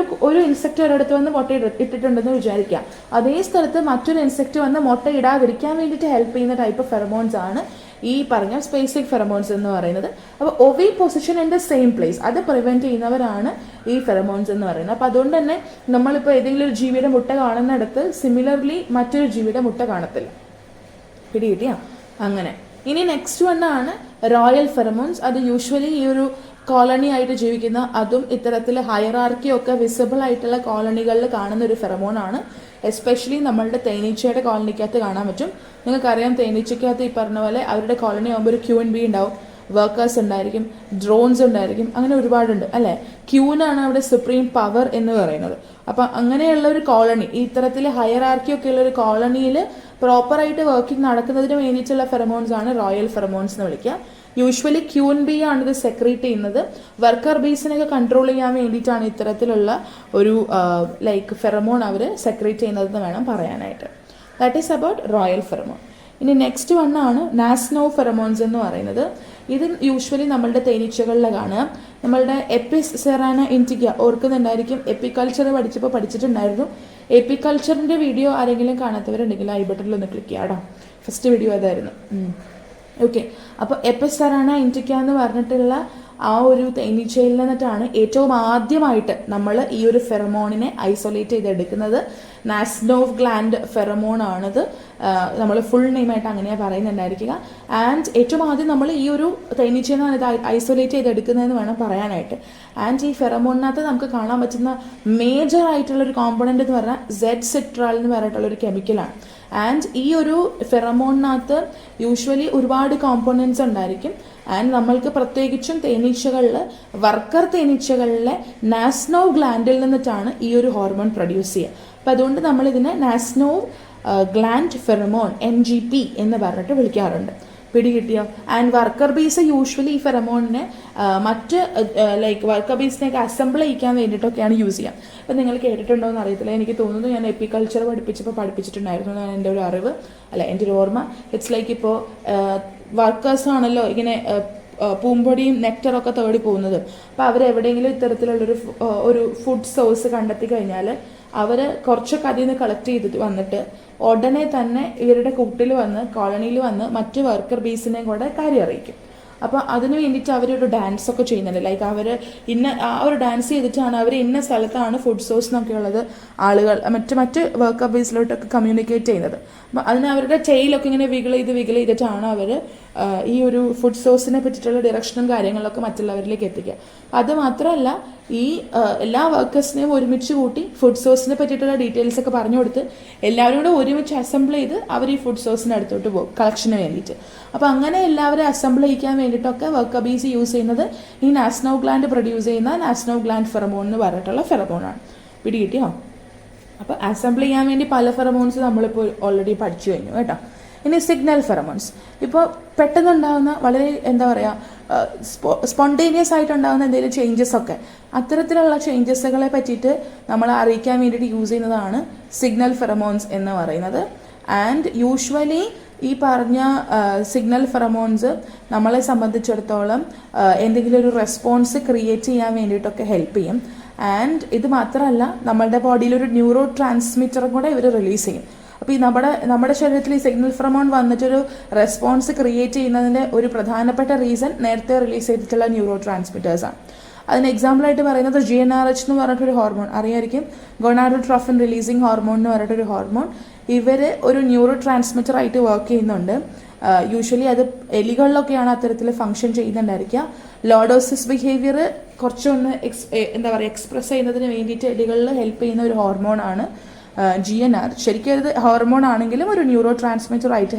ഒരു ഇൻസെക്റ്റ് ഒരിടത്ത് വന്ന് മുട്ട ഇട്ടിട്ടുണ്ടെന്ന് വിചാരിക്കുക, അതേ സ്ഥലത്ത് മറ്റൊരു ഇൻസെക്റ്റ് വന്ന് മുട്ട ഇടാതിരിക്കാൻ വേണ്ടിയിട്ട് ഹെൽപ്പ് ചെയ്യുന്ന ടൈപ്പ് ഫെറമോൺസ് ആണ് ഈ പറഞ്ഞ സ്പേസിക് ഫെറമോൺസ് എന്ന് പറയുന്നത്. അപ്പോൾ ഒവിപോസിഷൻ ഇൻ ദ സെയിം പ്ലേസ് അത് പ്രിവെൻറ്റ് ചെയ്യുന്നവരാണ് ഈ ഫെറമോൺസ് എന്ന് പറയുന്നത്. അപ്പോൾ അതുകൊണ്ട് തന്നെ നമ്മളിപ്പോൾ ഏതെങ്കിലും ഒരു ജീവിയുടെ മുട്ട കാണുന്നിടത്ത് സിമിലർലി മറ്റൊരു ജീവിയുടെ മുട്ട കാണത്തില്ല. പിടികിട്ടിയാ? അങ്ങനെ. ഇനി നെക്സ്റ്റ് വണ്ണാണ് റോയൽ ഫെറമോൺസ്. അത് യൂഷ്വലി ഈ ഒരു കോളനി ആയിട്ട് ജീവിക്കുന്ന, അതും ഇത്തരത്തിൽ ഹയറാർക്കി ഒക്കെ വിസിബിൾ ആയിട്ടുള്ള കോളനികളിൽ കാണുന്ന ഒരു ഫെറമോണാണ്. എസ്പെഷ്യലി നമ്മളുടെ തേനീച്ചയുടെ കോളനിക്കകത്ത് കാണാൻ പറ്റും. നിങ്ങൾക്കറിയാം, തേനീച്ചയ്ക്കകത്ത് ഈ പറഞ്ഞ പോലെ അവരുടെ കോളനി ആകുമ്പോൾ ഒരു QNB ഉണ്ടാവും, വർക്കേഴ്സ് ഉണ്ടായിരിക്കും, ഡ്രോൺസ് ഉണ്ടായിരിക്കും, അങ്ങനെ ഒരുപാടുണ്ട് അല്ലേ. ക്യൂനാണ് അവിടെ സുപ്രീം പവർ എന്ന് പറയുന്നത്. അപ്പം അങ്ങനെയുള്ള ഒരു കോളനി, ഈ ഇത്തരത്തിൽ ഹയറാർക്കി ഒക്കെ ഉള്ള ഒരു കോളനിയിൽ പ്രോപ്പറായിട്ട് വർക്കിംഗ് നടക്കുന്നതിന് വേണ്ടിയിട്ടുള്ള ഫെറമോൺസ് ആണ് റോയൽ ഫെറമോൺസ് എന്ന് വിളിക്കുക. യൂഷ്വലി QNB ആണ് ഇത് സെക്രീറ്റ് ചെയ്യുന്നത്. വർക്കർ ബീസിനൊക്കെ കൺട്രോൾ ചെയ്യാൻ വേണ്ടിയിട്ടാണ് ഇത്തരത്തിലുള്ള ഒരു ലൈക്ക് ഫെറമോൺ അവർ സെക്രീറ്റ് ചെയ്യുന്നതെന്ന് വേണം പറയാനായിട്ട്. That is about royal pheromone. ഇനി നെക്സ്റ്റ് വണ്ണാണ് നാസ്നോ ഫെറമോൺസ് എന്ന് പറയുന്നത്. ഇത് യൂഷ്വലി നമ്മളുടെ തേനീച്ചകളിൽ കാണുക. നമ്മളുടെ എപ്പിസ് സെറാന ഇൻറ്റിക്ക ഓർക്കുന്നുണ്ടായിരിക്കും, എപ്പിക്കൾച്ചർ പഠിച്ചപ്പോൾ പഠിച്ചിട്ടുണ്ടായിരുന്നു. എപ്പിക്കൾച്ചറിൻ്റെ വീഡിയോ ആരെങ്കിലും കാണാത്തവരുണ്ടെങ്കിൽ ഐ ബട്ടണിൽ ഒന്ന് ക്ലിക്ക് ചെയ്യാം കേട്ടോ. ഫസ്റ്റ് വീഡിയോ അതായിരുന്നു. ഓക്കെ. അപ്പോൾ എപ്പിസ് സെറാന ഇൻറ്റിക്ക എന്ന് പറഞ്ഞിട്ടുള്ള ആ ഒരു തേനീച്ചയിൽ നിന്നിട്ടാണ് ഏറ്റവും ആദ്യമായിട്ട് നമ്മൾ ഈ ഒരു ഫെറമോണിനെ ഐസൊലേറ്റ് ചെയ്തെടുക്കുന്നത്. നാസ്നോവ് ഗ്ലാൻഡ് ഫെറമോൺ ആണിത്. നമ്മൾ ഫുൾ നെയിമായിട്ട് അങ്ങനെയാണ് പറയുന്നുണ്ടായിരിക്കുക. ആൻഡ് ഏറ്റവും ആദ്യം നമ്മൾ ഈ ഒരു തേനീച്ചയിൽ നിന്നാണ് ഇത് ഐസൊലേറ്റ് ചെയ്തെടുക്കുന്നതെന്ന് വേണം പറയാനായിട്ട്. ആൻഡ് ഈ ഫെറമോണിനകത്ത് നമുക്ക് കാണാൻ പറ്റുന്ന മേജർ ആയിട്ടുള്ളൊരു കോമ്പണൻ്റ് എന്ന് പറഞ്ഞാൽ Z-സിട്രാൽ എന്ന് പറഞ്ഞിട്ടുള്ളൊരു കെമിക്കലാണ്. ആൻഡ് ഈ ഒരു ഫെറമോണിനകത്ത് യൂഷ്വലി ഒരുപാട് കോമ്പോണൻസ് ഉണ്ടായിരിക്കും. ആൻഡ് നമ്മൾക്ക് പ്രത്യേകിച്ചും തേനീച്ചകളിൽ, വർക്കർ തേനീച്ചകളിലെ നാസ്നോവ് ഗ്ലാൻഡിൽ നിന്നിട്ടാണ് ഈ ഒരു ഹോർമോൺ പ്രൊഡ്യൂസ് ചെയ്യുക. അപ്പോൾ അതുകൊണ്ട് നമ്മളിതിനെ നാസ്നോവ് ഗ്ലാൻഡ് ഫെറമോൺ NGP എന്ന് പറഞ്ഞിട്ട് വിളിക്കാറുണ്ട്. പിടികിട്ടിയോ? ആൻഡ് വർക്കർ ബീസ് യൂഷ്വലി ഈ ഫെറമോണിനെ മറ്റ് ലൈക്ക് വർക്കർ ബീസിനെയൊക്കെ അസംബിൾ ചെയ്യിക്കാൻ വേണ്ടിയിട്ടൊക്കെയാണ് യൂസ് ചെയ്യുക. അപ്പം നിങ്ങൾ കേട്ടിട്ടുണ്ടോ എന്ന് അറിയത്തില്ല, എനിക്ക് തോന്നുന്നു ഞാൻ എപ്പിക്കൾച്ചർ പഠിപ്പിച്ചിട്ടുണ്ടായിരുന്നു എന്നാണ് എൻ്റെ ഒരു അറിവ്, അല്ല എൻ്റെ ഒരു ഓർമ്മ. ഇറ്റ്സ് ലൈക്ക് ഇപ്പോൾ വർക്കേഴ്സാണല്ലോ ഇങ്ങനെ പൂമ്പൊടിയും നെക്ടറൊക്കെ തേടി പോകുന്നത്. അപ്പോൾ അവരെവിടെയെങ്കിലും ഇത്തരത്തിലുള്ളൊരു ഒരു ഫുഡ് സോഴ്സ് കണ്ടെത്തി കഴിഞ്ഞാൽ അവർ കുറച്ചൊക്കെ അതിൽ നിന്ന് കളക്ട് ചെയ്തിട്ട് വന്നിട്ട് ഉടനെ തന്നെ ഇവരുടെ കൂട്ടിൽ വന്ന് കോളനിയിൽ വന്ന് മറ്റ് വർക്കർ ബീസിനെയും കൂടെ കാര്യം അറിയിക്കും. അപ്പോൾ അതിന് വേണ്ടിയിട്ട് അവരൊരു ഡാൻസൊക്കെ ചെയ്യുന്നുണ്ട്. ലൈക്ക് അവർ ആ ഒരു ഡാൻസ് ചെയ്തിട്ടാണ് അവർ ഇന്ന സ്ഥലത്താണ് ഫുഡ് സോഴ്സ് എന്നൊക്കെ ഉള്ളത് ആളുകൾ മറ്റ് വർക്കർ ബേസിലോട്ടൊക്കെ കമ്മ്യൂണിക്കേറ്റ് ചെയ്യുന്നത്. അപ്പം അതിന് അവരുടെ ടെയിലൊക്കെ ഇങ്ങനെ വിഗിൾ ചെയ്തിട്ടാണ് അവർ ഈ ഒരു ഫുഡ് സോഴ്സിനെ പറ്റിയിട്ടുള്ള ഡയറക്ഷനും കാര്യങ്ങളൊക്കെ മറ്റുള്ളവരിലേക്ക് എത്തിക്കുക. അത് മാത്രമല്ല, ഈ എല്ലാ വർക്കേഴ്സിനെയും ഒരുമിച്ച് കൂട്ടി ഫുഡ് സോഴ്സിനെ പറ്റിയിട്ടുള്ള ഡീറ്റെയിൽസ് ഒക്കെ പറഞ്ഞു കൊടുത്ത് എല്ലാവരും കൂടെ ഒരുമിച്ച് അസംബിൾ ചെയ്ത് അവർ ഈ ഫുഡ് സോഴ്സിന് അടുത്തോട്ട് പോകും കളക്ഷന് വേണ്ടിയിട്ട്. അപ്പോൾ അങ്ങനെ എല്ലാവരും അസംബിൾ ചെയ്യിക്കാൻ വേണ്ടിയിട്ടൊക്കെ വർക്കർ ബീസ് യൂസ് ചെയ്യുന്നത് ഈ നാസ്നോവ് ഗ്ലാൻഡ് പ്രൊഡ്യൂസ് ചെയ്യുന്ന നാസ്നോവ് ഗ്ലാൻഡ് ഫെറമോൺ എന്ന് പറഞ്ഞിട്ടുള്ള ഫെറമോണാണ്. പിടികിട്ടിയോ? അപ്പോൾ അസംബിൾ ചെയ്യാൻ വേണ്ടി പല ഫെറമോൺസ് നമ്മളിപ്പോൾ ഓൾറെഡി പഠിച്ചു കഴിഞ്ഞു കേട്ടോ. ഇനി സിഗ്നൽ ഫെറമോൺസ്, ഇപ്പോൾ പെട്ടെന്നുണ്ടാകുന്ന വളരെ എന്താ പറയുക സ്പോണ്ടേനിയസ് ആയിട്ടുണ്ടാകുന്ന എന്തെങ്കിലും ചേഞ്ചസ് ഒക്കെ, അത്തരത്തിലുള്ള ചേഞ്ചസുകളെ പറ്റിയിട്ട് നമ്മളെ അറിയിക്കാൻ വേണ്ടിയിട്ട് യൂസ് ചെയ്യുന്നതാണ് സിഗ്നൽ ഫെറമോൺസ് എന്ന് പറയുന്നത്. ആൻഡ് യൂഷ്വലി ഈ പറഞ്ഞ സിഗ്നൽ ഫെറമോൺസ് നമ്മളെ സംബന്ധിച്ചിടത്തോളം എന്തെങ്കിലും ഒരു റെസ്പോൺസ് ക്രിയേറ്റ് ചെയ്യാൻ വേണ്ടിയിട്ടൊക്കെ ഹെൽപ്പ് ചെയ്യും. ആൻഡ് ഇത് മാത്രമല്ല, നമ്മളുടെ ബോഡിയിലൊരു ന്യൂറോ ട്രാൻസ്മിറ്ററും കൂടെ ഇവർ റിലീസ് ചെയ്യും. അപ്പോൾ ഈ നമ്മുടെ ശരീരത്തിൽ ഈ സിഗ്നൽ ഫെറമോൺ വന്നിട്ടൊരു റെസ്പോൺസ് ക്രിയേറ്റ് ചെയ്യുന്നതിൻ്റെ ഒരു പ്രധാനപ്പെട്ട റീസൺ നേരത്തെ റിലീസ് ചെയ്തിട്ടുള്ള ന്യൂറോ ട്രാൻസ്മിറ്റേഴ്സാണ്. അതിന് എക്സാമ്പിളായിട്ട് പറയുന്നത് GnRH എന്ന് പറഞ്ഞിട്ടൊരു ഹോർമോൺ അറിയായിരിക്കും, ഗൊണാഡോട്രോഫിൻ റിലീസിങ് ഹോർമോൺ എന്ന് പറഞ്ഞിട്ടൊരു ഹോർമോൺ. ഇവർ ഒരു ന്യൂറോ ട്രാൻസ്മിറ്റർ ആയിട്ട് വർക്ക് ചെയ്യുന്നുണ്ട്. യൂഷ്വലി അത് എലികളിലൊക്കെയാണ് അത്തരത്തിൽ ഫങ്ഷൻ ചെയ്യുന്നുണ്ടായിരിക്കുക. ലോഡോസിസ് ബിഹേവിയർ കുറച്ചൊന്ന് എന്താ പറയുക എക്സ്പ്രസ് ചെയ്യുന്നതിന് വേണ്ടിയിട്ട് എലികളിൽ ഹെൽപ്പ് ചെയ്യുന്ന ഒരു ഹോർമോണാണ് GnRH. ശരിക്കും അത് ഹോർമോൺ ആണെങ്കിലും ഒരു ന്യൂറോ ട്രാൻസ്മിറ്റർ ആയിട്ട്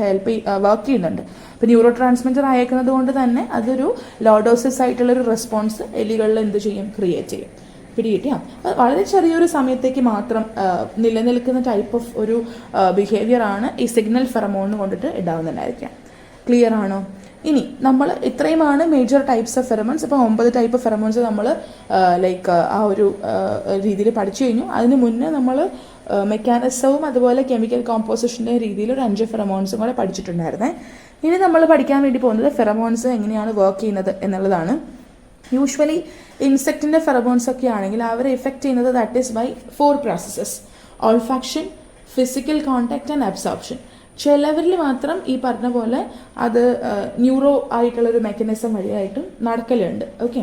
വർക്ക് ചെയ്യുന്നുണ്ട്. അപ്പോൾ ന്യൂറോ ട്രാൻസ്മിറ്റർ അയക്കുന്നത് കൊണ്ട് തന്നെ അതൊരു ലോഡോസിസ് ആയിട്ടുള്ളൊരു റെസ്പോൺസ് എലികളിൽ എന്ത് ചെയ്യും, ക്രിയേറ്റ് ചെയ്യും. പിടികിട്ടിയാം. വളരെ ചെറിയൊരു സമയത്തേക്ക് മാത്രം നിലനിൽക്കുന്ന ടൈപ്പ് ഓഫ് ഒരു ബിഹേവിയർ ആണ് ഈ സിഗ്നൽ ഫെറമോൺ കൊണ്ടിട്ട് ഉണ്ടാവുന്നുണ്ടായിരിക്കാം. ക്ലിയർ ആണോ? ഇനി നമ്മൾ ഇത്രയുമാണ് മേജർ ടൈപ്സ് ഓഫ് ഫെറമോൺസ്. ഇപ്പോൾ 9 ടൈപ്പ് ഓഫ് ഫെറമോൺസ് നമ്മൾ ലൈക്ക് ആ ഒരു രീതിയിൽ പഠിച്ചു കഴിഞ്ഞു. അതിന് മുന്നേ നമ്മൾ മെക്കാനിസവും അതുപോലെ കെമിക്കൽ കോമ്പോസിഷൻ്റെ രീതിയിൽ ഒരു 5 ഫെറമോൺസും കൂടെ പഠിച്ചിട്ടുണ്ടായിരുന്നേ. ഇനി നമ്മൾ പഠിക്കാൻ വേണ്ടി പോകുന്നത് ഫെറമോൺസ് എങ്ങനെയാണ് വർക്ക് ചെയ്യുന്നത് എന്നുള്ളതാണ്. യൂഷ്വലി ഇൻസെക്റ്റിൻ്റെ ഫെറമോൺസ് ഒക്കെ ആണെങ്കിൽ അവരെ എഫക്റ്റ് ചെയ്യുന്നത് that is by 4 processes: olfaction, physical contact and absorption. ചിലവരിൽ മാത്രം ഈ പറഞ്ഞ പോലെ അത് ന്യൂറോ ആയിട്ടുള്ളൊരു മെക്കാനിസം വഴിയായിട്ടും നടക്കലുണ്ട്. ഓക്കെ,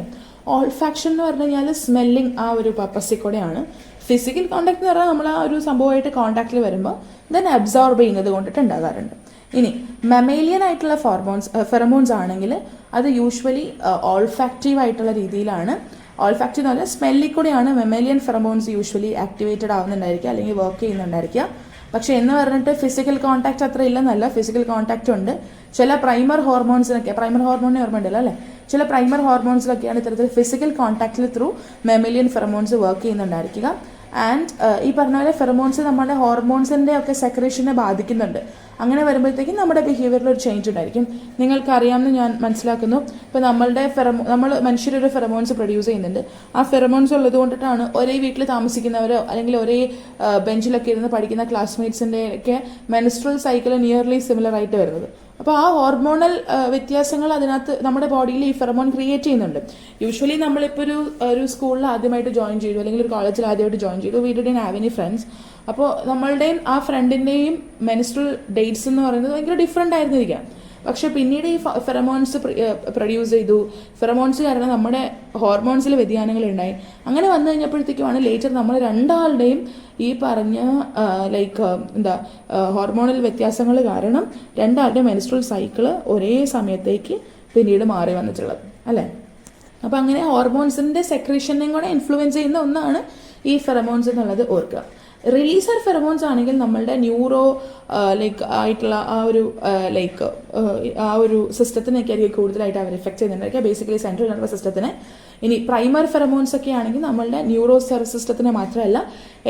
ഓൾഫാക്ഷൻ എന്ന് പറഞ്ഞു കഴിഞ്ഞാൽ സ്മെല്ലിങ് ആ ഒരു പർപ്പസിൽ കൂടെയാണ്. ഫിസിക്കൽ കോൺടാക്ട് എന്ന് പറഞ്ഞാൽ നമ്മൾ ആ ഒരു സംഭവമായിട്ട് കോൺടാക്റ്റിൽ വരുമ്പോൾ ദെൻ അബ്സോർബ് ചെയ്യുന്നത് കൊണ്ടിട്ട് ഉണ്ടാകാറുണ്ട്. ഇനി മെമേലിയൻ ആയിട്ടുള്ള ഫെറമോൺസ് ആണെങ്കിൽ അത് യൂഷ്വലി ഓൾഫാക്റ്റീവ് ആയിട്ടുള്ള രീതിയിലാണ്. ഓൾഫാക്റ്റീവ് എന്ന് പറഞ്ഞാൽ സ്മെല്ലിൽ കൂടെയാണ് മെമേലിയൻ ഫെറമോൺസ് യൂഷ്വലി ആക്ടിവേറ്റഡ് ആവുന്നുണ്ടായിരിക്കുക അല്ലെങ്കിൽ വർക്ക് ചെയ്യുന്നുണ്ടായിരിക്കുക. പക്ഷെ എന്ന് പറഞ്ഞിട്ട് ഫിസിക്കൽ കോൺടാക്ട് അത്ര ഇല്ലെന്നല്ല, ഫിസിക്കൽ കോൺടാക്റ്റ് ഉണ്ട്. ചില പ്രൈമർ ഹോർമോൺസിനൊക്കെ, പ്രൈമർ ഹോർമോണിനെ ഓർമ്മ ഉണ്ടല്ലോ അല്ലേ, ചില പ്രൈമർ ഹോർമോൺസിലൊക്കെയാണ് ഇത്തരത്തിൽ ഫിസിക്കൽ കോൺടാക്റ്റിൽ ത്രൂ മെമേലിയൻ ഫെറമോൺസ് വർക്ക് ചെയ്യുന്നുണ്ടായിരിക്കുക. ആൻഡ് ഈ പറഞ്ഞ പോലെ ഫെറമോൺസ് നമ്മുടെ ഹോർമോൺസിൻ്റെ ഒക്കെ സെക്രേഷനെ ബാധിക്കുന്നുണ്ട്. അങ്ങനെ വരുമ്പോഴത്തേക്കും നമ്മുടെ ബിഹേവിയറിൽ ഒരു ചേഞ്ച് ഉണ്ടായിരിക്കും. നിങ്ങൾക്കറിയാമെന്ന് ഞാൻ മനസ്സിലാക്കുന്നു. ഇപ്പോൾ നമ്മൾ മനുഷ്യരൊരു ഫെറമോൺസ് പ്രൊഡ്യൂസ് ചെയ്യുന്നുണ്ട്. ആ ഫെറമോൺസ് ഉള്ളത് കൊണ്ടിട്ടാണ് ഒരേ വീട്ടിൽ താമസിക്കുന്നവരോ അല്ലെങ്കിൽ ഒരേ ബെഞ്ചിലൊക്കെ ഇരുന്ന് പഠിക്കുന്ന ക്ലാസ്മേറ്റ്സിൻ്റെ ഒക്കെ മെൻസ്ട്രൽ സൈക്കിൾ നിയർലി സിമിലർ ആയിട്ട് വരുന്നത്. അപ്പോൾ ആ ഹോർമോണൽ വ്യത്യാസങ്ങൾ അതിനകത്ത് നമ്മുടെ ബോഡിയിൽ ഈ ഫെറമോൺ ക്രിയേറ്റ് ചെയ്യുന്നുണ്ട്. യൂഷ്വലി നമ്മളിപ്പോൾ ഒരു സ്കൂളിൽ ആദ്യമായിട്ട് ജോയിൻ ചെയ്തു അല്ലെങ്കിൽ ഒരു കോളേജിൽ ആദ്യമായിട്ട് ജോയിൻ ചെയ്തു, we didn't have any friends. അപ്പോൾ നമ്മളുടെയും ആ ഫ്രണ്ടിൻ്റെയും മെൻസ്ട്രൽ ഡേറ്റ്സ് എന്ന് പറയുന്നത് ഭയങ്കര ഡിഫറെൻ്റ് ആയിരുന്നിരിക്കാം. പക്ഷെ പിന്നീട് ഈ ഫെറമോൺസ് പ്രൊഡ്യൂസ് ചെയ്തു. ഫെറമോൺസ് കാരണം നമ്മുടെ ഹോർമോൺസിൽ വ്യതിയാനങ്ങൾ ഉണ്ടായി. അങ്ങനെ വന്നു കഴിഞ്ഞപ്പോഴത്തേക്കുമാണ് ലേറ്റർ നമ്മൾ രണ്ടാളുടെയും ഈ പറഞ്ഞ ഹോർമോണൽ വ്യത്യാസങ്ങൾ കാരണം രണ്ടാളുടെയും മെൻസ്ട്രൽ സൈക്കിള് ഒരേ സമയത്തേക്ക് പിന്നീട് മാറി വന്നിട്ടുള്ളത് അല്ലേ. അപ്പോൾ അങ്ങനെ ഹോർമോൺസിൻ്റെ സെക്രീഷനെയും കൂടെ ഇൻഫ്ലുവൻസ് ചെയ്യുന്ന ഒന്നാണ് ഈ ഫെറമോൺസ് എന്നുള്ളത് ഓർക്കുക. റിലീസർ ഫെറമോൺസ് ആണെങ്കിൽ നമ്മളുടെ ന്യൂറോ ആയിട്ടുള്ള ആ ഒരു സിസ്റ്റത്തിനൊക്കെ ആയിരിക്കും കൂടുതലായിട്ട് അവർ എഫക്ട് ചെയ്യുന്നുണ്ടായിരിക്കുക, ബേസിക്കലി സെൻട്രൽ നെർവസ് സിസ്റ്റത്തിന്. ഇനി പ്രൈമർ ഫെറമോൺസ് ഒക്കെ ആണെങ്കിൽ നമ്മളുടെ ന്യൂറോ സിസ്റ്റത്തിനെ മാത്രമല്ല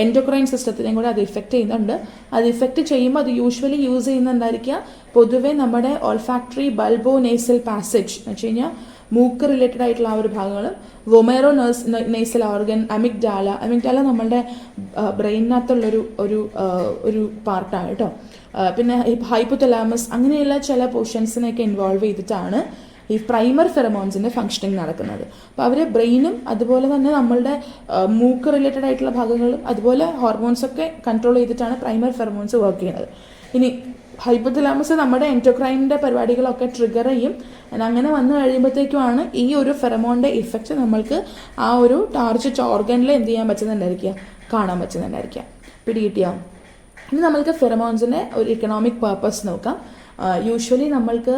എൻഡോക്രൈൻ സിസ്റ്റത്തിനെയും കൂടെ അത് ഇഫക്റ്റ് ചെയ്യുന്നുണ്ട്. അത് ഇഫക്റ്റ് ചെയ്യുമ്പോൾ അത് യൂഷ്വലി യൂസ് ചെയ്യുന്നുണ്ടായിരിക്കുക പൊതുവേ നമ്മുടെ ഓൾഫാക്ടറി ബൾബോ നേസൽ പാസേജ് എന്ന് വെച്ച് കഴിഞ്ഞാൽ മൂക്ക് റിലേറ്റഡ് ആയിട്ടുള്ള ആ ഒരു ഭാഗങ്ങളും, വൊമേറോ നേസൽ ഓർഗൻ, അമിഗ്ഡാല നമ്മളുടെ ബ്രെയിനകത്തുള്ളൊരു ഒരു പാർട്ടാണ് കേട്ടോ. പിന്നെ ഹൈപ്പോതലാമസ്, അങ്ങനെയുള്ള ചില പോർഷൻസിനെയൊക്കെ ഇൻവോൾവ് ചെയ്തിട്ടാണ് ഈ പ്രൈമർ ഫെറമോൺസിൻ്റെ ഫങ്ഷനിങ് നടക്കുന്നത്. അപ്പോൾ അവർ ബ്രെയിനും അതുപോലെ തന്നെ നമ്മളുടെ മൂക്ക് റിലേറ്റഡ് ആയിട്ടുള്ള ഭാഗങ്ങളും അതുപോലെ ഹോർമോൺസൊക്കെ കൺട്രോൾ ചെയ്തിട്ടാണ് പ്രൈമർ ഫെറമോൺസ് വർക്ക് ചെയ്യുന്നത്. ഇനി ഹൈപ്പോതലാമസ് നമ്മുടെ എൻഡോക്രൈനിൻ്റെ പരിപാടികളൊക്കെ ട്രിഗർ ചെയ്യും. അങ്ങനെ വന്നു കഴിയുമ്പോഴത്തേക്കുമാണ് ഈ ഒരു ഫെറമോണിൻ്റെ ഇഫക്റ്റ് നമ്മൾക്ക് ആ ഒരു ടാർഗറ്റ് ഓർഗനിൽ എന്ത് ചെയ്യാൻ പറ്റുന്നുണ്ടായിരിക്കുക, കാണാൻ പറ്റുന്നുണ്ടായിരിക്കുക. പിടികിട്ടിയോ? ഇനി നമ്മൾക്ക് ഫെറമോൺസിൻ്റെ ഒരു ഇക്കണോമിക് പർപ്പസ് നോക്കാം. യൂഷ്വലി നമ്മൾക്ക്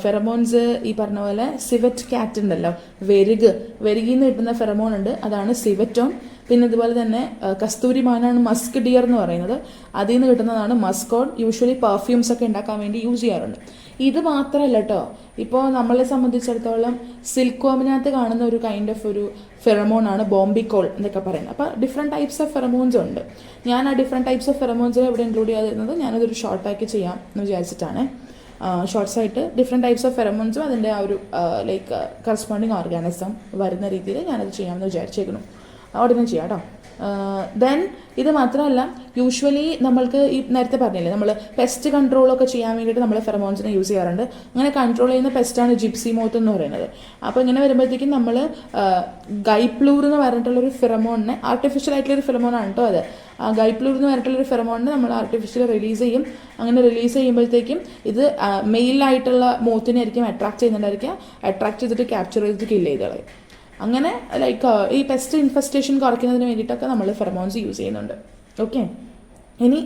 ഫെറമോൺസ് ഈ പറഞ്ഞ പോലെ സിവറ്റ് കാറ്റ് ഉണ്ടല്ലോ, വെരുകിൽ നിന്ന് കിട്ടുന്ന ഫെറമോൺ ഉണ്ട്, അതാണ് സിവറ്റോൺ. പിന്നെ അതുപോലെ തന്നെ കസ്തൂരി മാനാണ് മസ്ക് ഡിയർ എന്ന് പറയുന്നത്, അതിൽ നിന്ന് കിട്ടുന്നതാണ് മസ്കോൺ. യൂഷ്വലി പെർഫ്യൂംസ് ഒക്കെ ഉണ്ടാക്കാൻ വേണ്ടി യൂസ് ചെയ്യാറുണ്ട്. ഇത് മാത്രമല്ല കേട്ടോ, ഇപ്പോൾ നമ്മളെ സംബന്ധിച്ചിടത്തോളം സിൽക്കോമിനകത്ത് കാണുന്ന ഒരു കൈൻഡ് ഓഫ് ഒരു ഫെറമോണാണ് ബോംബിക്കോൾ എന്നൊക്കെ പറയുന്നത്. അപ്പോൾ ഡിഫറെൻറ്റ് ടൈപ്സ് ഓഫ് ഫെറമോൺസ് ഉണ്ട്. ഞാൻ ആ ഡിഫറെൻറ്റ് ടൈപ്സ് ഓഫ് ഫെറമോൺസിനെ ഇവിടെ ഇൻക്ലൂഡ് ചെയ്യാതിരുന്നത് ഞാനതൊരു ഷോർട്ടാക്കി ചെയ്യാം എന്ന് വിചാരിച്ചിട്ടാണ്. ഷോർട്സ് ആയിട്ട് ഡിഫറെൻറ്റ് ടൈപ്സ് ഓഫ് ഫെറമോൺസും അതിൻ്റെ ആ ഒരു ലൈക്ക് കറസ്പോണ്ടിങ് ഓർഗാനിസം വരുന്ന രീതിയിൽ ഞാനത് ചെയ്യാമെന്ന് വിചാരിച്ചേക്കുന്നു. ഉടനെ ചെയ്യാം കേട്ടോ. ദെൻ ഇത് മാത്രമല്ല, യൂഷ്വലി നമ്മൾക്ക് ഈ നേരത്തെ പറഞ്ഞില്ലേ നമ്മൾ പെസ്റ്റ് കൺട്രോളൊക്കെ ചെയ്യാൻ വേണ്ടിയിട്ട് നമ്മൾ ഫെറമോൺസിനെ യൂസ് ചെയ്യാറുണ്ട്. അങ്ങനെ കൺട്രോൾ ചെയ്യുന്ന പെസ്റ്റാണ് ജിപ്സി മോത്ത് എന്ന് പറയുന്നത്. അപ്പോൾ ഇങ്ങനെ വരുമ്പോഴത്തേക്കും നമ്മൾ ഗൈപ്ലൂർ എന്ന് പറഞ്ഞിട്ടുള്ളൊരു ഫെറമോണിനെ, ആർട്ടിഫിഷ്യൽ ആയിട്ടുള്ളൊരു ഫെറമോണാണ് കേട്ടോ അത്. ഗൈപ്ലൂർ എന്ന് പറഞ്ഞിട്ടുള്ളൊരു ഫെറമോണിനെ നമ്മൾ ആർട്ടിഫിഷ്യൽ റിലീസ് ചെയ്യും. അങ്ങനെ റിലീസ് ചെയ്യുമ്പോഴത്തേക്കും ഇത് മെയിലായിട്ടുള്ള മോത്തിനെ ആയിരിക്കും അട്രാക്ട് ചെയ്യുന്നുണ്ടായിരിക്കുക. അട്രാക്ട് ചെയ്തിട്ട് ക്യാപ്ചർ ചെയ്തിട്ട് കില്ല് ചെയ്ത് കളയും. അങ്ങനെ ലൈക്ക് ഈ പെസ്റ്റ് ഇൻഫെസ്റ്റേഷൻ കുറയ്ക്കുന്നതിന് വേണ്ടിയിട്ടൊക്കെ നമ്മൾ ഫെറമോൺസ് യൂസ് ചെയ്യുന്നുണ്ട്. ഓക്കെ, ഇനി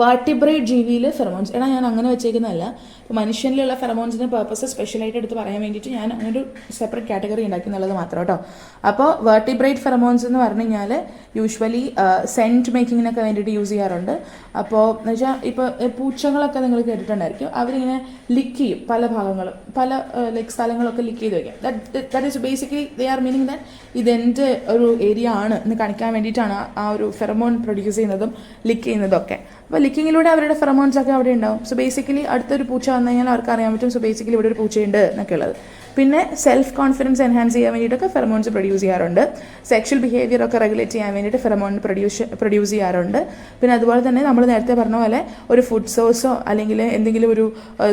വാർട്ടിബ്രേറ്റ് ജീവിയിൽ ഫെറമോൺസ്, ഞാൻ അങ്ങനെ വെച്ചേക്കുന്നതല്ല. ഇപ്പോൾ മനുഷ്യനിലുള്ള ഫെറമോൺസിൻ്റെ പർപ്പസ് സ്പെഷ്യലായിട്ട് എടുത്ത് പറയാൻ വേണ്ടിയിട്ട് ഞാൻ അങ്ങനെ ഒരു സെപ്പറേറ്റ് കാറ്റഗറി ഉണ്ടാക്കി എന്നുള്ളത് മാത്രം കേട്ടോ. അപ്പോൾ വെർട്ടിബ്രേറ്റ് ഫെറമോൺസ് എന്ന് പറഞ്ഞു കഴിഞ്ഞാൽ യൂഷ്വലി സെൻറ്റ് മേക്കിങ്ങിനൊക്കെ വേണ്ടിയിട്ട് യൂസ് ചെയ്യാറുണ്ട്. അപ്പോൾ എന്ന് വെച്ചാൽ ഇപ്പോൾ പൂച്ചകളൊക്കെ നിങ്ങൾ കേട്ടിട്ടുണ്ടായിരിക്കും, അവരിങ്ങനെ ലിക്ക് ചെയ്യും പല ഭാഗങ്ങളും, പല ലൈക്ക് സ്ഥലങ്ങളൊക്കെ ലിക്ക് ചെയ്ത് വയ്ക്കാം. That is basically they are meaning that ഇതെൻ്റെ ഒരു ഏരിയ ആണ് എന്ന് കാണിക്കാൻ വേണ്ടിയിട്ടാണ് ആ ഒരു ഫെറമോൺ പ്രൊഡ്യൂസ് ചെയ്യുന്നതും ലിക്ക് ചെയ്യുന്നതും ഒക്കെ. അപ്പോൾ ലിക്കിങ്ങിലൂടെ അവരുടെ ഫെറമോൺസ് ഒക്കെ അവിടെ ഉണ്ടാവും. സോ ബേസിക്കലി അടുത്തൊരു പൂച്ച വന്നു കഴിഞ്ഞാൽ അവർക്ക് അറിയാൻ പറ്റും സോ ബേസിക്കലി ഇവിടെ ഒരു പൂച്ചയുണ്ട് എന്നൊക്കെ ഉള്ളത്. പിന്നെ സെൽഫ് കോൺഫിഡൻസ് എൻഹാൻസ് ചെയ്യാൻ വേണ്ടിയിട്ടൊക്കെ ഫെറമോൺസ് പ്രൊഡ്യൂസ് ചെയ്യാറുണ്ട്. സെക്ഷൽ ബിഹേവിയർ ഒക്കെ റെഗുലേറ്റ് ചെയ്യാൻ വേണ്ടിയിട്ട് ഫെറമോൺ പ്രൊഡ്യൂസ് ചെയ്യാറുണ്ട്. പിന്നെ അതുപോലെ തന്നെ നമ്മൾ നേരത്തെ പറഞ്ഞ പോലെ ഒരു ഫുഡ് സോഴ്സോ അല്ലെങ്കിൽ എന്തെങ്കിലും ഒരു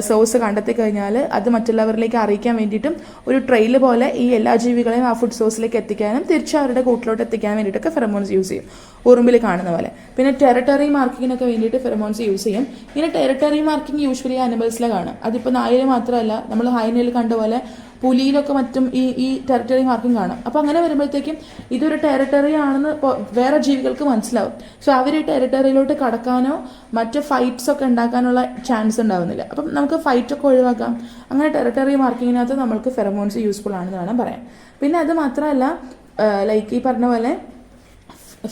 സോഴ്സ് കണ്ടെത്തി കഴിഞ്ഞാൽ അത് മറ്റുള്ളവരിലേക്ക് അറിയിക്കാൻ വേണ്ടിയിട്ടും ഒരു ട്രെയിൽ പോലെ ഈ എല്ലാ ജീവികളെയും ആ ഫുഡ് സോഴ്സിലേക്ക് എത്തിക്കാനും തിരിച്ച് അവരുടെ കൂട്ടിലോട്ട് എത്തിക്കാൻ വേണ്ടിയിട്ടൊക്കെ ഫെറമോൺസ് യൂസ് ചെയ്യും, ഉറുമ്പിൽ കാണുന്ന പോലെ. പിന്നെ ടെറിട്ടറി മാർക്കിങ്ങിനൊക്കെ വേണ്ടിയിട്ട് ഫെറമോൺസ് യൂസ് ചെയ്യും. ഇങ്ങനെ ടെറിട്ടറി മാർക്കിംഗ് യൂഷ്വലി ആനിമൽസിലെ കാണും. അതിപ്പോൾ നായയിൽ മാത്രമല്ല, നമ്മൾ ഹൈനയിൽ കണ്ട പോലെ പുലിയിലൊക്കെ മറ്റും ഈ ടെറിട്ടറി മാർക്കിംഗ് കാണാം. അപ്പോൾ അങ്ങനെ വരുമ്പോഴത്തേക്കും ഇതൊരു ടെറിട്ടറി ആണെന്ന് വേറെ ജീവികൾക്ക് മനസ്സിലാവും. സോ അവർ ഈ ടെറിട്ടറിയിലോട്ട് കടക്കാനോ മറ്റ് ഫൈറ്റ്സ് ഒക്കെ ഉണ്ടാക്കാനുള്ള ചാൻസ് ഉണ്ടാവുന്നില്ല. അപ്പം നമുക്ക് ഫൈറ്റൊക്കെ ഒഴിവാക്കാം. അങ്ങനെ ടെറിട്ടറി മാർക്കിങ്ങിനകത്ത് നമ്മൾക്ക് ഫെറമോൺസ് യൂസ്ഫുൾ ആണെന്ന് വേണം പറയാൻ. പിന്നെ അത് മാത്രമല്ല, ലൈക്ക് ഈ പറഞ്ഞ പോലെ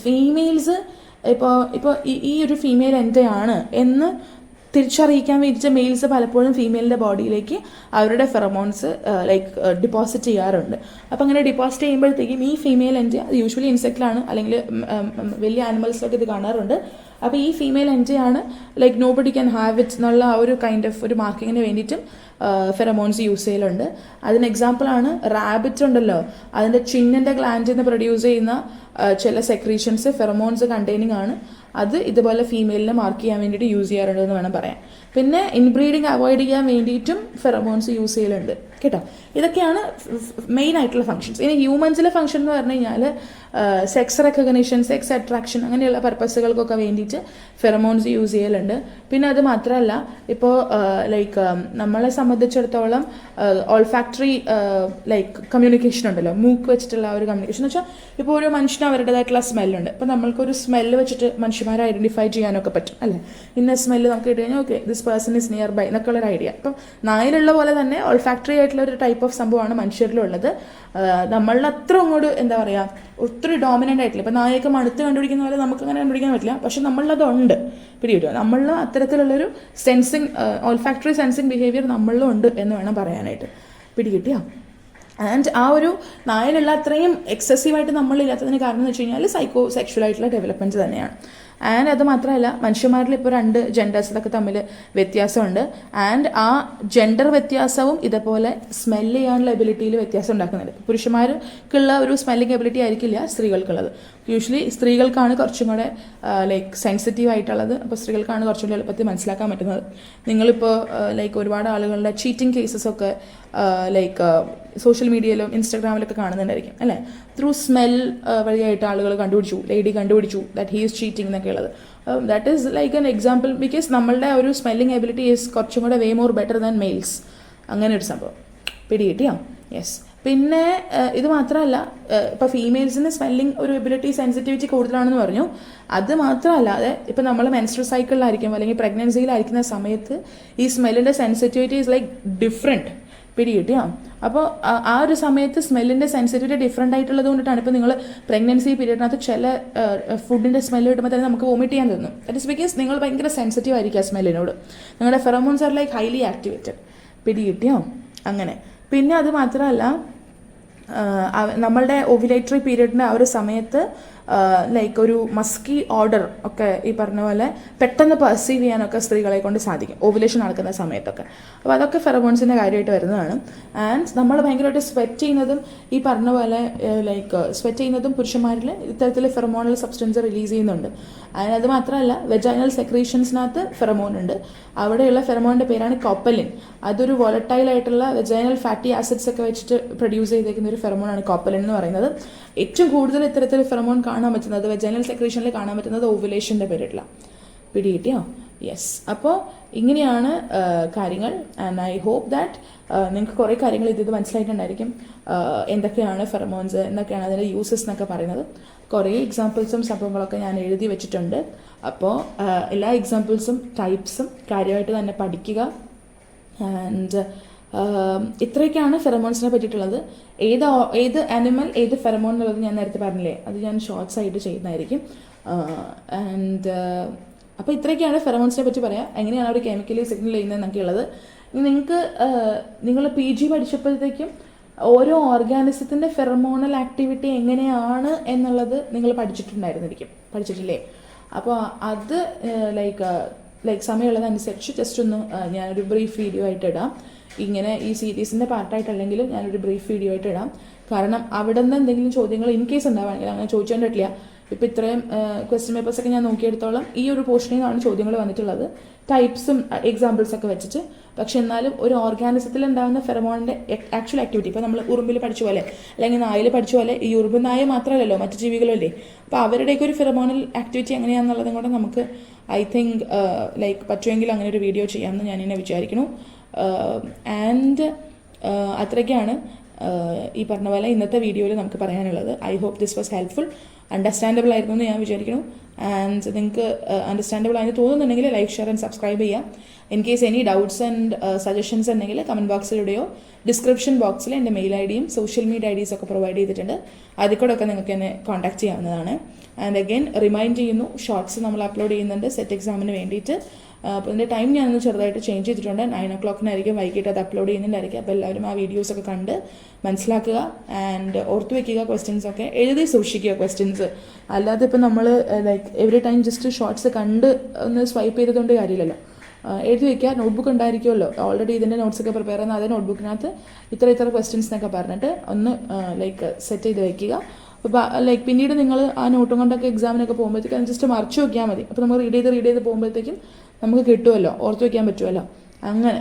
ഫീമെയിൽസ് ഇപ്പോൾ ഈ ഒരു ഫീമെയിൽ എൻ്റെ ആണ് എന്ന് തിരിച്ചറിയിക്കാൻ വേണ്ടിയിട്ട് മെയിൽസ് പലപ്പോഴും ഫീമെയിലിൻ്റെ ബോഡിയിലേക്ക് അവരുടെ ഫെറമോൺസ് ലൈക്ക് ഡിപ്പോസിറ്റ് ചെയ്യാറുണ്ട്. അപ്പോൾ അങ്ങനെ ഡിപ്പോസിറ്റ് ചെയ്യുമ്പോഴത്തേക്കും ഈ ഫീമെയിൽ എൻ്റെ, അത് യൂഷ്വലി ഇൻസെക്റ്റിലാണ് അല്ലെങ്കിൽ വലിയ ആനിമൽസിലൊക്കെ ഇത് കാണാറുണ്ട്. അപ്പോൾ ഈ ഫീമെയിൽ എൻ്റെ ആണ് like nobody can have it എന്നുള്ള ആ ഒരു കൈൻഡ് ഓഫ് ഒരു മാർക്കിങ്ങിന് വേണ്ടിയിട്ടും ഫെറമോൺസ് യൂസ് ചെയ്യലുണ്ട്. അതിന് എക്സാമ്പിളാണ് റാബിറ്റ് ഉണ്ടല്ലോ, അതിൻ്റെ ചിന്നിൻ്റെ ഗ്ലാൻഡിൽ നിന്ന് പ്രൊഡ്യൂസ് ചെയ്യുന്ന ചില സെക്രീഷൻസ് ഫെറമോൺസ് കണ്ടെയ്നിങ് ആണ്. അത് ഇതുപോലെ ഫീമെയിലിനെ മാർക്ക് ചെയ്യാൻ വേണ്ടിയിട്ട് യൂസ് ചെയ്യാറുണ്ടെന്ന് വേണം പറയാൻ. പിന്നെ ഇൻബ്രീഡിങ് അവോയ്ഡ് ചെയ്യാൻ വേണ്ടിയിട്ടും ഫെറമോൺസ് യൂസ് ചെയ്യലുണ്ട് കേട്ടോ. ഇതൊക്കെയാണ് മെയിൻ ആയിട്ടുള്ള ഫങ്ഷൻസ്. ഇനി ഹ്യൂമൻസിലെ ഫങ്ഷൻ എന്ന് പറഞ്ഞു കഴിഞ്ഞാൽ സെക്സ് റെക്കഗ്നിഷൻ, സെക്സ് അട്രാക്ഷൻ അങ്ങനെയുള്ള പർപ്പസുകൾക്കൊക്കെ വേണ്ടിയിട്ട് ഫെറമോൺസ് യൂസ് ചെയ്യലുണ്ട്. പിന്നെ അത് മാത്രമല്ല, ഇപ്പോൾ ലൈക്ക് നമ്മളെ സംബന്ധിച്ചിടത്തോളം ഓൾഫാക്ടറി ലൈക്ക് കമ്മ്യൂണിക്കേഷൻ ഉണ്ടല്ലോ, മൂക്ക് വെച്ചിട്ടുള്ള ഒരു കമ്മ്യൂണിക്കേഷൻ എന്ന് വെച്ചാൽ ഇപ്പോൾ ഒരു മനുഷ്യന് അവരുടേതായിട്ടുള്ള സ്മെല്ലുണ്ട്. ഇപ്പോൾ നമ്മൾക്കൊരു സ്മെല്ല് വെച്ചിട്ട് മനുഷ്യന്മാരെ ഐഡൻറ്റിഫൈ ചെയ്യാനൊക്കെ പറ്റും അല്ലേ. ഇന്ന സ്മെല്ല് നമുക്ക് ഇട്ട് കഴിഞ്ഞാൽ okay this person is nearby എന്നൊക്കെയുള്ളൊരു ഐഡിയ. അപ്പം നായിലുള്ള പോലെ തന്നെ ഓൾഫാക്ടറി ആയിട്ടുള്ള ഒരു ടൈപ്പ് ഓഫ് സംഭവമാണ് മനുഷ്യരിലുള്ളത്. നമ്മളുടെ അത്ര അങ്ങോട്ട് എന്താ പറയുക, ഒത്തിരി ഡോമിനൻ്റ് ആയിട്ടില്ല. ഇപ്പോൾ നായൊക്കെ മടുത്ത് കണ്ടുപിടിക്കുന്ന പോലെ നമുക്ക് അങ്ങനെ കണ്ടുപിടിക്കാൻ പറ്റില്ല, പക്ഷെ നമ്മളിലതുണ്ട്. പിടികിട്ടുക, നമ്മളിൽ അത്തരത്തിലുള്ളൊരു സെൻസിങ് ഓൾഫാക്ടറി സെൻസിങ് ബിഹേവിയർ നമ്മളിലും ഉണ്ട് എന്ന് വേണം പറയാനായിട്ട്. പിടികിട്ടിയോ? ആൻഡ് ആ ഒരു നായിലുള്ള അത്രയും എക്സസീവായിട്ട് നമ്മളില്ലാത്തതിന് കാരണം എന്ന് വെച്ച് കഴിഞ്ഞാൽ സൈക്കോ സെക്ഷൽ ആയിട്ടുള്ള ഡെവലപ്മെൻറ്റ് തന്നെയാണ്. ആൻഡ് അത് മാത്രമല്ല, മനുഷ്യന്മാരിൽ ഇപ്പോൾ 2 ജെൻഡേഴ്സിലൊക്കെ തമ്മിൽ വ്യത്യാസമുണ്ട്. ആൻഡ് ആ ജെൻഡർ വ്യത്യാസവും ഇതേപോലെ സ്മെല്ല് ചെയ്യാനുള്ള എബിലിറ്റിയിൽ വ്യത്യാസം ഉണ്ടാക്കുന്നുണ്ട്. പുരുഷന്മാർക്കുള്ള ഒരു സ്മെല്ലിംഗ് എബിലിറ്റി ആയിരിക്കില്ല സ്ത്രീകൾക്കുള്ളത്. യൂഷ്വലി സ്ത്രീകൾക്കാണ് കുറച്ചും കൂടെ ലൈക്ക് സെൻസിറ്റീവ് ആയിട്ടുള്ളത്. അപ്പോൾ സ്ത്രീകൾക്കാണ് കുറച്ചും കൂടി എളുപ്പത്തിൽ മനസ്സിലാക്കാൻ പറ്റുന്നത്. നിങ്ങളിപ്പോൾ ലൈക്ക് ഒരുപാട് ആളുകളുടെ ചീറ്റിംഗ് കേസസൊക്കെ ലൈക്ക് സോഷ്യൽ മീഡിയയിലും ഇൻസ്റ്റാഗ്രാമിലൊക്കെ കാണുന്നുണ്ടായിരിക്കും അല്ലേ. ത്രൂ സ്മെൽ വഴിയായിട്ട് ആളുകൾ കണ്ടുപിടിച്ചു, ലേഡി കണ്ടുപിടിച്ചു ദാറ്റ് ഹീ ഈസ് ചീറ്റിംഗ് എന്നൊക്കെ ഉള്ളത്. That is like an example, because നമ്മളുടെ ഒരു സ്മെല്ലിംഗ് എബിലിറ്റി ഈസ് കുറച്ചും കൂടെ way more better than males. അങ്ങനെ ഒരു സംഭവം പിടികിട്ടിയോ? യെസ്. പിന്നെ ഇത് മാത്രമല്ല, ഇപ്പോൾ ഫീമെയിൽസിന് സ്മെല്ലിംഗ് ഒരു എബിലിറ്റി സെൻസിറ്റിവിറ്റി കൂടുതലാണെന്ന് പറഞ്ഞു. അത് മാത്രമല്ലാതെ ഇപ്പോൾ നമ്മൾ മെൻസ്ട്രൽ സൈക്കിളിലായിരിക്കും അല്ലെങ്കിൽ പ്രഗ്നൻസിയിലായിരിക്കുന്ന സമയത്ത് ഈ സ്മെല്ലിൻ്റെ സെൻസിറ്റിവിറ്റി ഈസ് ലൈക്ക് ഡിഫറെൻറ്റ്. പിടി കിട്ടിയോ? അപ്പോൾ ആ ഒരു സമയത്ത് സ്മെല്ലിൻ്റെ സെൻസിറ്റിവിറ്റി ഡിഫറെൻ്റ് ആയിട്ടുള്ളത് കൊണ്ടിട്ടാണ് ഇപ്പോൾ നിങ്ങൾ പ്രഗ്നൻസി പീരീഡിനകത്ത് ചില ഫുഡിൻ്റെ സ്മെല്ല് കിട്ടുമ്പോൾ തന്നെ നമുക്ക് വോമിറ്റ് ചെയ്യാൻ തോന്നും. ദാറ്റ് ഇസ് ബിക്കോസ് നിങ്ങൾ ഭയങ്കര സെൻസിറ്റീവ് ആയിരിക്കും ആ സ്മെല്ലിനോട്. നിങ്ങളുടെ pheromones are like highly activated. പിടി കിട്ടിയോ? അങ്ങനെ. പിന്നെ അത് മാത്രമല്ല, നമ്മളുടെ ഓവുലേറ്ററി പീരീഡിൻ്റെ ആ ഒരു സമയത്ത് ലൈക്ക് ഒരു മസ്കി ഓർഡർ ഒക്കെ ഈ പറഞ്ഞ പോലെ പെട്ടെന്ന് പെർസീവ് ചെയ്യാനൊക്കെ സ്ത്രീകളെ കൊണ്ട് സാധിക്കും ഓവുലേഷൻ നടക്കുന്ന സമയത്തൊക്കെ. അപ്പോൾ അതൊക്കെ ഫെറമോൺസിൻ്റെ കാര്യമായിട്ട് വരുന്നതാണ്. ആൻഡ് നമ്മൾ ഭയങ്കരമായിട്ട് സ്വെറ്റ് ചെയ്യുന്നതും ഈ പറഞ്ഞ പോലെ ലൈക്ക് സ്വെറ്റ് ചെയ്യുന്നതും പുരുഷന്മാരിൽ ഇത്തരത്തിൽ ഫെറമോണൽ സബ്സ്റ്റൻസ് റിലീസ് ചെയ്യുന്നുണ്ട്. ആൻഡ് അത് മാത്രമല്ല, വെജൈനൽ സെക്രീഷൻസിനകത്ത് ഫെറമോൺ ഉണ്ട്. അവിടെയുള്ള ഫെറമോണിൻ്റെ പേരാണ് കോപ്പലിൻ. അതൊരു വോളറ്റൈൽ ആയിട്ടുള്ള വെജൈനൽ ഫാറ്റി ആസിഡ്സ് ഒക്കെ വെച്ചിട്ട് പ്രൊഡ്യൂസ് ചെയ്തേക്കുന്ന ഒരു ഫെറമോണാണ് കോപ്പലിൻ എന്ന് പറയുന്നത്. ഏറ്റവും കൂടുതൽ ഇത്തരത്തിൽ ഫെറമോൺ കാണാൻ പറ്റുന്നത്, വെജൈനൽ സെക്രീഷനിൽ കാണാൻ പറ്റുന്നത് ഓവുലേഷൻ്റെ പീരീഡിലാണ്. പിടി കിട്ടിയോ? യെസ്. അപ്പോൾ ഇങ്ങനെയാണ് കാര്യങ്ങൾ. ആൻഡ് ഐ ഹോപ്പ് ദാറ്റ് നിങ്ങൾക്ക് കുറേ കാര്യങ്ങൾ ഇത് മനസ്സിലായിട്ടുണ്ടായിരിക്കും. എന്തൊക്കെയാണ് ഫെറമോൺസ്, എന്തൊക്കെയാണ് അതിൻ്റെ യൂസസ് എന്നൊക്കെ പറയുന്നത്. കുറേ എക്സാമ്പിൾസും സംഭവങ്ങളൊക്കെ ഞാൻ എഴുതി വെച്ചിട്ടുണ്ട്. അപ്പോൾ എല്ലാ എക്സാമ്പിൾസും ടൈപ്സും കാര്യമായിട്ട് തന്നെ പഠിക്കുക. ആൻഡ് ഇത്രയൊക്കെയാണ് ഫെറമോൺസിനെ പറ്റിയിട്ടുള്ളത്. ഏത് ആനിമൽ ഏത് ഫെറമോൺ എന്നുള്ളത് ഞാൻ നേരത്തെ പറഞ്ഞില്ലേ, അത് ഞാൻ ഷോർട്സ് ആയിട്ട് ചെയ്യുന്നതായിരിക്കും. ആൻഡ് അപ്പോൾ ഇത്രയൊക്കെയാണ് ഫെറമോൺസിനെ പറ്റി പറയാം. എങ്ങനെയാണ് അവർ കെമിക്കലി സിഗ്നൽ ചെയ്യുന്നതെന്നൊക്കെ ഉള്ളത്. നിങ്ങൾക്ക് നിങ്ങൾ PG പഠിച്ചപ്പോഴത്തേക്കും ഓരോ ഓർഗാനിസത്തിൻ്റെ ഫെറമോണൽ ആക്ടിവിറ്റി എങ്ങനെയാണ് എന്നുള്ളത് നിങ്ങൾ പഠിച്ചിട്ടില്ലേ? അപ്പോൾ അത് ലൈക്ക് സമയമുള്ളതനുസരിച്ച് ജസ്റ്റ് ഒന്ന് ഞാനൊരു ബ്രീഫ് വീഡിയോ ആയിട്ട് ഇടാം. ഇങ്ങനെ ഈ സീരീസിൻ്റെ പാർട്ടായിട്ടല്ലെങ്കിലും ഞാനൊരു ബ്രീഫ് വീഡിയോ ആയിട്ട് ഇടാം. കാരണം അവിടെ നിന്ന് എന്തെങ്കിലും ചോദ്യങ്ങൾ ഇൻ കേസ് ഉണ്ടാവുകയാണെങ്കിൽ, അങ്ങനെ ചോദിച്ചുകൊണ്ടിട്ടില്ല. ഇപ്പോൾ ഇത്രയും ക്വസ്റ്റ്യൻ പേപ്പേഴ്സൊക്കെ ഞാൻ നോക്കിയെടുത്തോളം ഈ ഒരു പോർഷനിൽ നിന്നാണ് ചോദ്യങ്ങൾ വന്നിട്ടുള്ളത്, ടൈപ്സും എക്സാമ്പിൾസൊക്കെ വെച്ചിട്ട്. പക്ഷെ എന്നാലും ഒരു ഓർഗാനിസത്തിൽ ഉണ്ടാകുന്ന ഫെറമോണിൻ്റെ ആക്ച്വൽ ആക്ടിവിറ്റി, ഇപ്പോൾ നമ്മൾ ഉറുമ്പിൽ പഠിച്ച പോലെ അല്ലെങ്കിൽ നായയിൽ പഠിച്ച പോലെ, ഈ ഉറുമ്പ് നായ മാത്രമല്ലല്ലോ, മറ്റു ജീവികളല്ലേ. അപ്പോൾ അവരുടെയൊക്കെ ഒരു ഫെറമോണൽ ആക്ടിവിറ്റി എങ്ങനെയാണെന്നുള്ളതും കൂടെ നമുക്ക് ഐ തിങ്ക് ലൈക്ക് പറ്റുമെങ്കിൽ അങ്ങനെ ഒരു വീഡിയോ ചെയ്യാമെന്ന് ഞാനിങ്ങനെ വിചാരിക്കുന്നു. ആൻഡ് അത്രയ്ക്കാണ് ഈ പറഞ്ഞ പോലെ ഇന്നത്തെ വീഡിയോയിൽ നമുക്ക് പറയാനുള്ളത്. I hope this was helpful, understandable ആയിരുന്നു എന്ന് ഞാൻ വിചാരിക്കുന്നു. ആൻഡ് നിങ്ങൾക്ക് അണ്ടർസ്റ്റാൻഡബിൾ ആയെന്ന് തോന്നുന്നുണ്ടെങ്കിൽ ലൈക്ക്, ഷെയർ ആൻഡ് സബ്സ്ക്രൈബ് ചെയ്യാം. In case any doubts and suggestions ഉണ്ടെങ്കിൽ കമൻറ്റ് ബോക്സിലൂടെയോ ഡിസ്ക്രിപ്ഷൻ ബോക്സിൽ എൻ്റെ മെയിൽ ഐഡിയും സോഷ്യൽ മീഡിയ IDs ഒക്കെ പ്രൊവൈഡ് ചെയ്തിട്ടുണ്ട്. അതിൽ കൂടെ ഒക്കെ നിങ്ങൾക്ക് എന്നെ കോൺടാക്ട് ചെയ്യാവുന്നതാണ്. ആൻഡ് അഗെയിൻ റിമൈൻഡ് ചെയ്യുന്നു, ഷോർട്സ് നമ്മൾ അപ്ലോഡ് ചെയ്യുന്നുണ്ട് സെറ്റ് എക്സാമിന് വേണ്ടിയിട്ട്. അപ്പോൾ ഇതിൻ്റെ ടൈം ഞാനൊന്ന് ചെറുതായിട്ട് ചേഞ്ച് ചെയ്തിട്ടുണ്ട്. 9 o'clock വൈകിട്ട് അത് അപ്ലോഡ് ചെയ്യുന്നുണ്ടായിരിക്കും. അപ്പോൾ എല്ലാവരും ആ വീഡിയോസൊക്കെ കണ്ട് മനസ്സിലാക്കുക. ആൻഡ് ഓർത്ത് വയ്ക്കുക, ക്വസ്റ്റ്യൻസൊക്കെ എഴുതി സൂക്ഷിക്കുക ക്വസ്റ്റ്യൻസ്. അല്ലാതെ ഇപ്പോൾ നമ്മൾ like every time just shorts കണ്ട് ഒന്ന് സ്വൈപ്പ് ചെയ്തതുകൊണ്ട് കാര്യമില്ലല്ലോ. എഴുതി വയ്ക്കുക. നോട്ട്ബുക്ക് ഉണ്ടായിരിക്കുമല്ലോ, ഓൾറെഡി ഇതിൻ്റെ നോട്ട്സൊക്കെ പ്രിപ്പയർ ചെയ്യുന്ന അതേ നോട്ട്ബുക്കിനകത്ത് ഇത്ര ക്വസ്റ്റ്യൻസ് എന്നൊക്കെ പറഞ്ഞിട്ട് ഒന്ന് ലൈക്ക് സെറ്റ് ചെയ്ത് വയ്ക്കുക. അപ്പോൾ ലൈക്ക് പിന്നീട് നിങ്ങൾ ആ നോട്ടും കൊണ്ടൊക്കെ എക്സാമിനൊക്കെ പോകുമ്പോഴത്തേക്കും അത് ജസ്റ്റ് മറിച്ച് നോക്കിയാൽ മതി. അപ്പോൾ നമ്മൾ റീഡ് ചെയ്ത് പോകുമ്പോഴത്തേക്കും നമുക്ക് കിട്ടുമല്ലോ, ഓർത്ത് വയ്ക്കാൻ പറ്റുമല്ലോ. അങ്ങനെ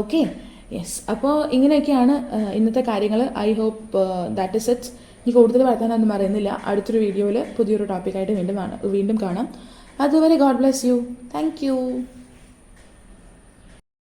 ഓക്കെ, യെസ്. അപ്പോൾ ഇങ്ങനെയൊക്കെയാണ് ഇന്നത്തെ കാര്യങ്ങൾ. I hope that is it. ഇനി കൂടുതൽ വളർത്താനൊന്നും പറയുന്നില്ല. അടുത്തൊരു വീഡിയോയിൽ പുതിയൊരു ടോപ്പിക്കായിട്ട് വീണ്ടും കാണാം. അതുവരെ God bless you. Thank you.